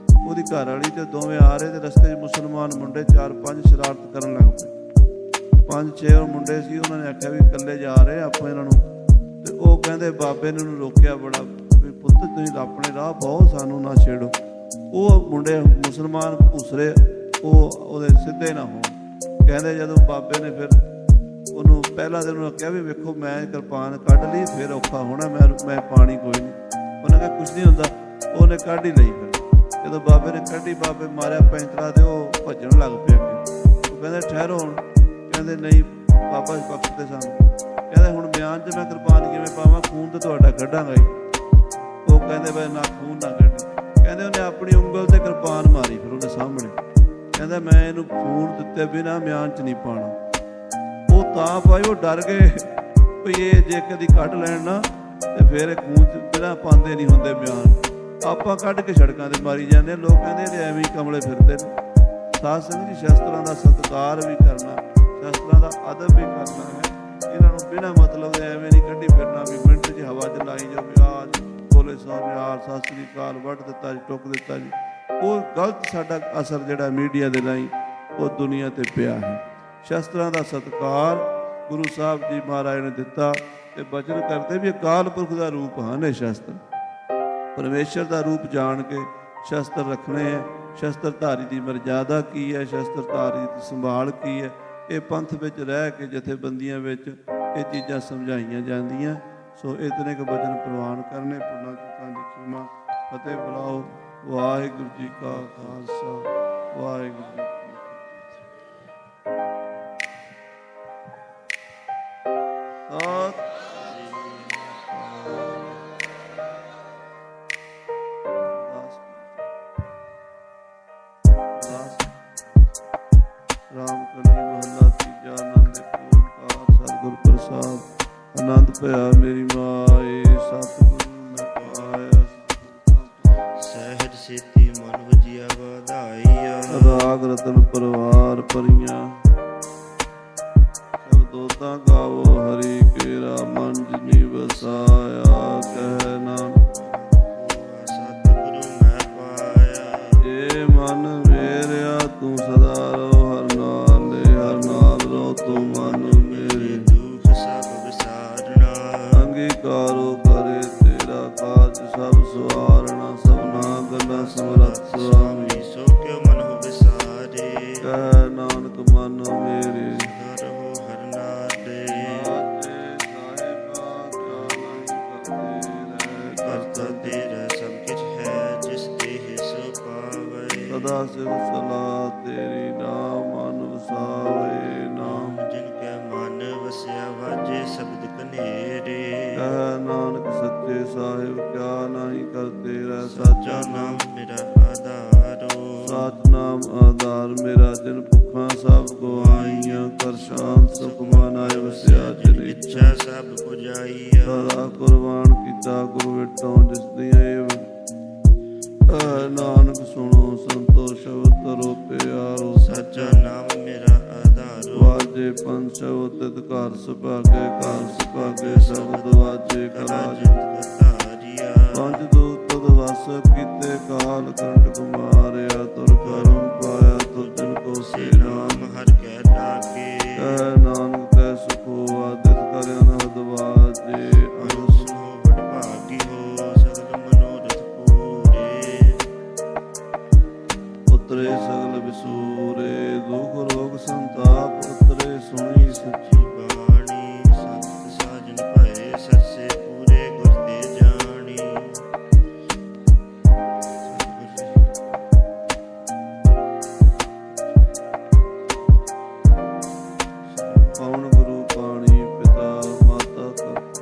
ਉਹਦੀ ਘਰ ਵਾਲੀ ਤੇ ਦੋਵੇਂ ਆ ਰਹੇ ਤੇ ਰਸਤੇ 'ਚ ਮੁਸਲਮਾਨ ਮੁੰਡੇ 4-5 ਸ਼ਰਾਰਤ ਕਰਨ ਲੱਗ ਪਏ। 5-6 ਮੁੰਡੇ ਸੀ, ਉਹਨਾਂ ਨੇ ਆਖਿਆ ਵੀ ਇਕੱਲੇ ਜਾ ਰਹੇ ਆਪਾਂ ਇਹਨਾਂ ਨੂੰ, ਤੇ ਉਹ ਕਹਿੰਦੇ ਬਾਬੇ ਨੇ ਉਹਨੂੰ ਰੋਕਿਆ ਬੜਾ ਵੀ ਪੁੱਤ ਤੁਸੀਂ ਆਪਣੇ ਰਾਹ ਪਾਓ, ਸਾਨੂੰ ਨਾ ਛੇੜੋ। ਉਹ ਮੁੰਡੇ ਮੁਸਲਮਾਨ ਭੂਸਰੇ, ਉਹ ਉਹਦੇ ਸਿੱਧੇ ਨਾ ਹੋਣ। ਕਹਿੰਦੇ ਜਦੋਂ ਬਾਬੇ ਨੇ ਫਿਰ ਉਹਨੂੰ ਪਹਿਲਾਂ ਦਿਨ ਉਹਨੂੰ ਕਿਹਾ ਵੀ ਵੇਖੋ ਮੈਂ ਕਿਰਪਾਨ ਕੱਢ ਲਈ, ਫਿਰ ਔਖਾ ਹੋਣਾ, ਮੈਂ ਪਾਣੀ ਕੋਈ ਨਹੀਂ। ਉਹਨੇ ਕਿਹਾ ਕੁਛ ਨਹੀਂ ਹੁੰਦਾ, ਉਹਨੇ ਕੱਢ ਹੀ ਲਈ। ਫਿਰ ਜਦੋਂ ਬਾਬੇ ਨੇ ਕੱਢੀ, ਬਾਬੇ ਮਾਰਿਆ ਪੈਂਤਰਾ ਤੇ ਉਹ ਭੱਜਣ ਲੱਗ ਪਿਆ। ਉਹ ਕਹਿੰਦੇ ਠਹਿਰੋ ਹੁਣ, ਕਹਿੰਦੇ ਨਹੀਂ ਬਾਬਾ ਬਖਸ਼ਦੇ ਸਾਨੂੰ। ਕਹਿੰਦੇ ਹੁਣ ਬਿਆਨ 'ਚ ਮੈਂ ਕਿਰਪਾਨ ਕਿਵੇਂ ਪਾਵਾਂ, ਖੂਨ ਤਾਂ ਤੁਹਾਡਾ ਕੱਢਾਂਗਾ ਹੀ। ਉਹ ਕਹਿੰਦੇ ਬਈ ਨਾ ਖੂਨ ਨਾ ਕੱਢ। ਕਹਿੰਦੇ ਉਹਨੇ ਆਪਣੀ ਉਂਗਲ ਤੇ ਕਿਰਪਾਨ ਮਾਰੀ ਫਿਰ ਉਹਦੇ ਸਾਹਮਣੇ। ਕਹਿੰਦਾ ਮੈਂ ਇਹਨੂੰ ਖੂਨ ਦਿੱਤੇ ਬਿਨਾਂ ਮਿਆਨ 'ਚ ਨਹੀਂ ਪਾਉਣਾ। ਉਹ ਤਾਂ ਭਾਈ ਉਹ ਡਰ ਗਏ ਵੀ ਇਹ ਜੇ ਕਦੀ ਕੱਢ ਲੈਣ ਨਾ ਤੇ ਫਿਰ ਇਹ ਖੂਨ 'ਚ ਬਿਨਾਂ ਪਾਉਂਦੇ ਨਹੀਂ ਹੁੰਦੇ ਬਿਆਨ, ਆਪਾਂ ਕੱਢ ਕੇ ਸੜਕਾਂ 'ਤੇ ਮਾਰੀ ਜਾਂਦੇ। ਲੋਕ ਕਹਿੰਦੇ ਇਹਦੇ ਐਵੇਂ ਹੀ ਕਮਲੇ ਫਿਰਦੇ ਨੇ। ਸਾਧ ਸੰਗਤ ਜੀ, ਸ਼ਸਤਰਾਂ ਦਾ ਸਤਿਕਾਰ ਵੀ ਕਰਨਾ, ਸ਼ਸਤਰਾਂ ਦਾ ਅਦਬ ਵੀ ਕਰਨਾ ਹੈ। ਇਹਨਾਂ ਨੂੰ ਬਿਨਾਂ ਮਤਲਬ ਦੇ ਐਵੇਂ ਨਹੀਂ ਕੱਢੀ ਫਿਰਨਾ ਵੀ ਮਿੰਟ 'ਚ ਹਵਾ 'ਚ ਲਾਈ ਜਾਵੇ, ਆਹ ਬੋਲੇ ਸਾਹਿਬ ਯਾਰ ਸਤਿ ਸ੍ਰੀ ਅਕਾਲ, ਵੱਢ ਦਿੱਤਾ ਜੀ, ਟੁੱਕ ਦਿੱਤਾ ਜੀ। ਉਹ ਗਲਤ ਸਾਡਾ ਅਸਰ ਜਿਹੜਾ ਮੀਡੀਆ ਦੇ ਰਾਹੀਂ ਉਹ ਦੁਨੀਆ 'ਤੇ ਪਿਆ ਹੈ। ਸ਼ਸਤਰਾਂ ਦਾ ਸਤਿਕਾਰ ਗੁਰੂ ਸਾਹਿਬ ਜੀ ਮਹਾਰਾਜ ਨੇ ਦਿੱਤਾ ਤੇ ਬਚਨ ਕਰਦੇ ਵੀ ਅਕਾਲ ਪੁਰਖ ਦਾ ਰੂਪ ਹਨ ਇਹ ਸ਼ਸਤਰ, ਪਰਮੇਸ਼ਰ ਦਾ ਰੂਪ ਜਾਣ ਕੇ ਸ਼ਸਤਰ ਰੱਖਣੇ ਹੈ। ਸ਼ਸਤਰਧਾਰੀ ਦੀ ਮਰਜ਼ਾਦਾ ਕੀ ਹੈ, ਸ਼ਸਤਰਧਾਰੀ ਦੀ ਸੰਭਾਲ ਕੀ ਹੈ, ਇਹ ਪੰਥ ਵਿੱਚ ਰਹਿ ਕੇ ਜਥੇਬੰਦੀਆਂ ਵਿੱਚ ਇਹ ਚੀਜ਼ਾਂ ਸਮਝਾਈਆਂ ਜਾਂਦੀਆਂ। ਸੋ ਇਤਨੇ ਕੁ ਬਚਨ ਪ੍ਰਵਾਨ ਕਰਨੇ, ਪੁਰਨਾ ਚੁੱਕਾਂ ਦੀ ਖਿਮਾ, ਫਤਿਹ ਬੁਲਾਓ। ਵਾਹਿਗੁਰੂ ਜੀ ਕਾ ਖਾਲਸਾ, ਵਾਹਿਗੁਰੂ ਜੀ ਕੀ ਫਤਿਹ। ਰਾਮ ਕਲੀ ਮਹੱਲਾ ਤੀਜਾ। ਆਨੰਦ ਓੰਕਾਰ ਸਤਿਗੁਰ ਪ੍ਰਸਾਦ। ਆਨੰਦ ਭਇਆ ਮੇਰੀ ਮਾਏ, ਸਤਿਗੁਰੂ ਮੈਂ ਪਾਇਆ। ਸਹਿਜ ਸੇਤੀ ਮਨ ਵਜਿਆ ਵਧਾਈਆ, ਰਾਗ ਰਤਨ ਪਰਵਾਰ ਭਰੀਆਂ। ਸ਼ਬਦੋਤਾ ਗਾਵੋ ਹਰੀ ਕੇਰਾ, ਮਨ ਜਿਨੀ ਵਸਾਇਆ। ਕਹਿ ਨਾਨਕ ਸਤਿਗੁਰੂ ਮੈਂ ਪਾਇਆ। ਏ ਮਨ ਮੇਰਿਆ ਤੂੰ ਸਦਾ ਰਹੁ ਹਰ ਨਾਲੇ, ਹਰ ਨਾਲ ਰਹੁ ਤੂੰ ਮਨ ਮੇਰੇ। ਦੁਖ ਸਭ ਵਿਸਾਰਨਾ, ਅੰਗੀਕਾਰੋ ਕਰੇ ਤੇਰਾ ਕਾਜ ਸਭ ਸਵਾਰਣਾ। ਸਭਨਾ ਗੱਲਾਂ ਸਮਰੱਥ ਸੁਆਮੀ, ਸੋ ਕਿਉ ਮਨ ਹੋ ਵਿਸਾਰੇ। ਕਹਿ ਨਾਨਕ ਮਨ ਮੇਰੇ ਸਦਾ ਰਹੋ ਹਰ ਨਾਲੇ। ਸਾਹਿਬਾ ਕਿਆ ਨਹੀਂ ਕਰਦੇ। ਸਦਾ ਸਿਵ ਸਲਾਹ ਤੇਰੀ, ਨਾਮ ਮਨ ਵਸਾਵੇ ਨਾਮ। ਜਿਨ ਕੈ ਮਨ ਵਸਿਆ ਵਾਜੇ ਸ਼ਬਦ ਕਨੇਰੇ, ਕਹਿ ਨਾਨਕ ਸੱਚੇ ਸਾਹਿਬ ਕਿਆ ਨਾਹੀ ਕਰਤੇ ਰਹਿ। ਸਾਚਾ ਨਾਮ ਮੇਰਾ ਆਧਾਰੋ, ਸਤਿਨਾਮ ਆਧਾਰ ਮੇਰਾ। ਜਿਨ ਭੁੱਖਾਂ ਸਭ ਗਵਾਈਆਂ, ਕਰ ਸ਼ਾਂਤ ਸੁਖ ਮਨ ਆਏ ਵਸਿਆ ਜਿਨ ਇੱਛਾ ਸਭ ਪੁਜਾਈਆ। ਸਦਾ ਕੁਰਬਾਨ ਕੀਤਾ ਗੁਰੂ ਵਿਟੋਂ, ਜਿਸ ਦੀਆਂ ਇਹ ਨਾਨਕ ਸੁਣੋ ਸੰਤੋ ਸ਼ਬਦ ਤਰੋ ਪਿਆਰੋ। ਸਾਚਾ ਨਾਮ ਮੇਰਾ ਆਧਾਰੋ, ਵਾਜੇ ਪੰਜ ਸ਼ਬਦ ਤਿਤ ਘਰ ਸੁਭਾਗੇ, ਘਰ ਸੁਭਾਗੇ ਸ਼ਬਦ ਵਾਜੇ ਕਲਾ ਜਿਤ ਧਾਰਿਆ। ਪੰਜ ਦੂਤ ਤਦ ਵਸ ਕੀਤੇ, ਕਾਲ ਕੰਟਕ ਮਾਰਿਆ, ਤੁਰ ਕਰਮ ਪਾਇਆ ਤੁਰ ਜਿਨ ਕੋ ਸੇ ਨਾਮ। ਨਾਮ ਹਰ ਕੈ ਲਾਗੇ, ਕਹਿ ਨਾਨਕ ਤੈ ਸੁਖੋ ਆਦਿਤ ਕਰ ਅਨਹਦ ਵਾਜੇ। ਅਨੁਸ ਹੋ ਵਡਭਾਗੀ ਹੋ, ਸਗਲ ਮਨੋਰਥ ਪੂਰੇ। ਉਤਰੇ ਸਗਲ ਵਿਸੂਰੇ, ਦੁਖ ਰੋਗ ਸੰਤਾਪ ਉਤਰੇ, ਸੁਣੀ ਸੱਚੀ ਬਾਣੀ ਸੰਤ ਸਾਜਨ ਭਏ, ਸਰਸੇ ਪੂਰੇ ਗੁਰ ਤੇ ਜਾਣੀ। ਪਵਨ ਗੁਰੂ ਪਾਣੀ ਪਿਤਾ ਮਾਤਾ ਤਪ,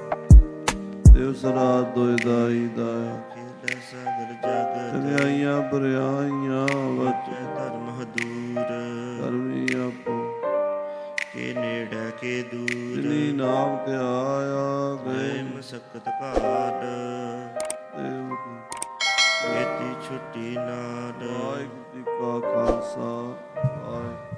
ਦੇਵ ਸਰਾ ਦੋਇ ਦਾਈ ਦਾਇਆ। ਖੇਡ ਸਾਗਰ ਜਗਤ, ਚੰਗਿਆਈਆਂ ਬੁਰਿਆਈਆਂ ਵਚ ਧਰਮ ਹਦੂਰ। ਕਰਮੀ ਆਪੋ, ਕੇ ਨੇੜੇ ਕੇ ਦੂਰ, ਜਿਨੀ ਨਾਮ ਤੇ ਆਇਆ ਗਏ ਗਏ। ਮਸਕਤ ਘਾਟ, ਦੇਵ ਏਤੀ ਛੁੱਟੀ ਨਾਟ। ਵਾਹਿਗੁਰੂ ਜੀ ਕਾ ਖਾਲਸਾ ਵਾਹਿਗੁਰੂ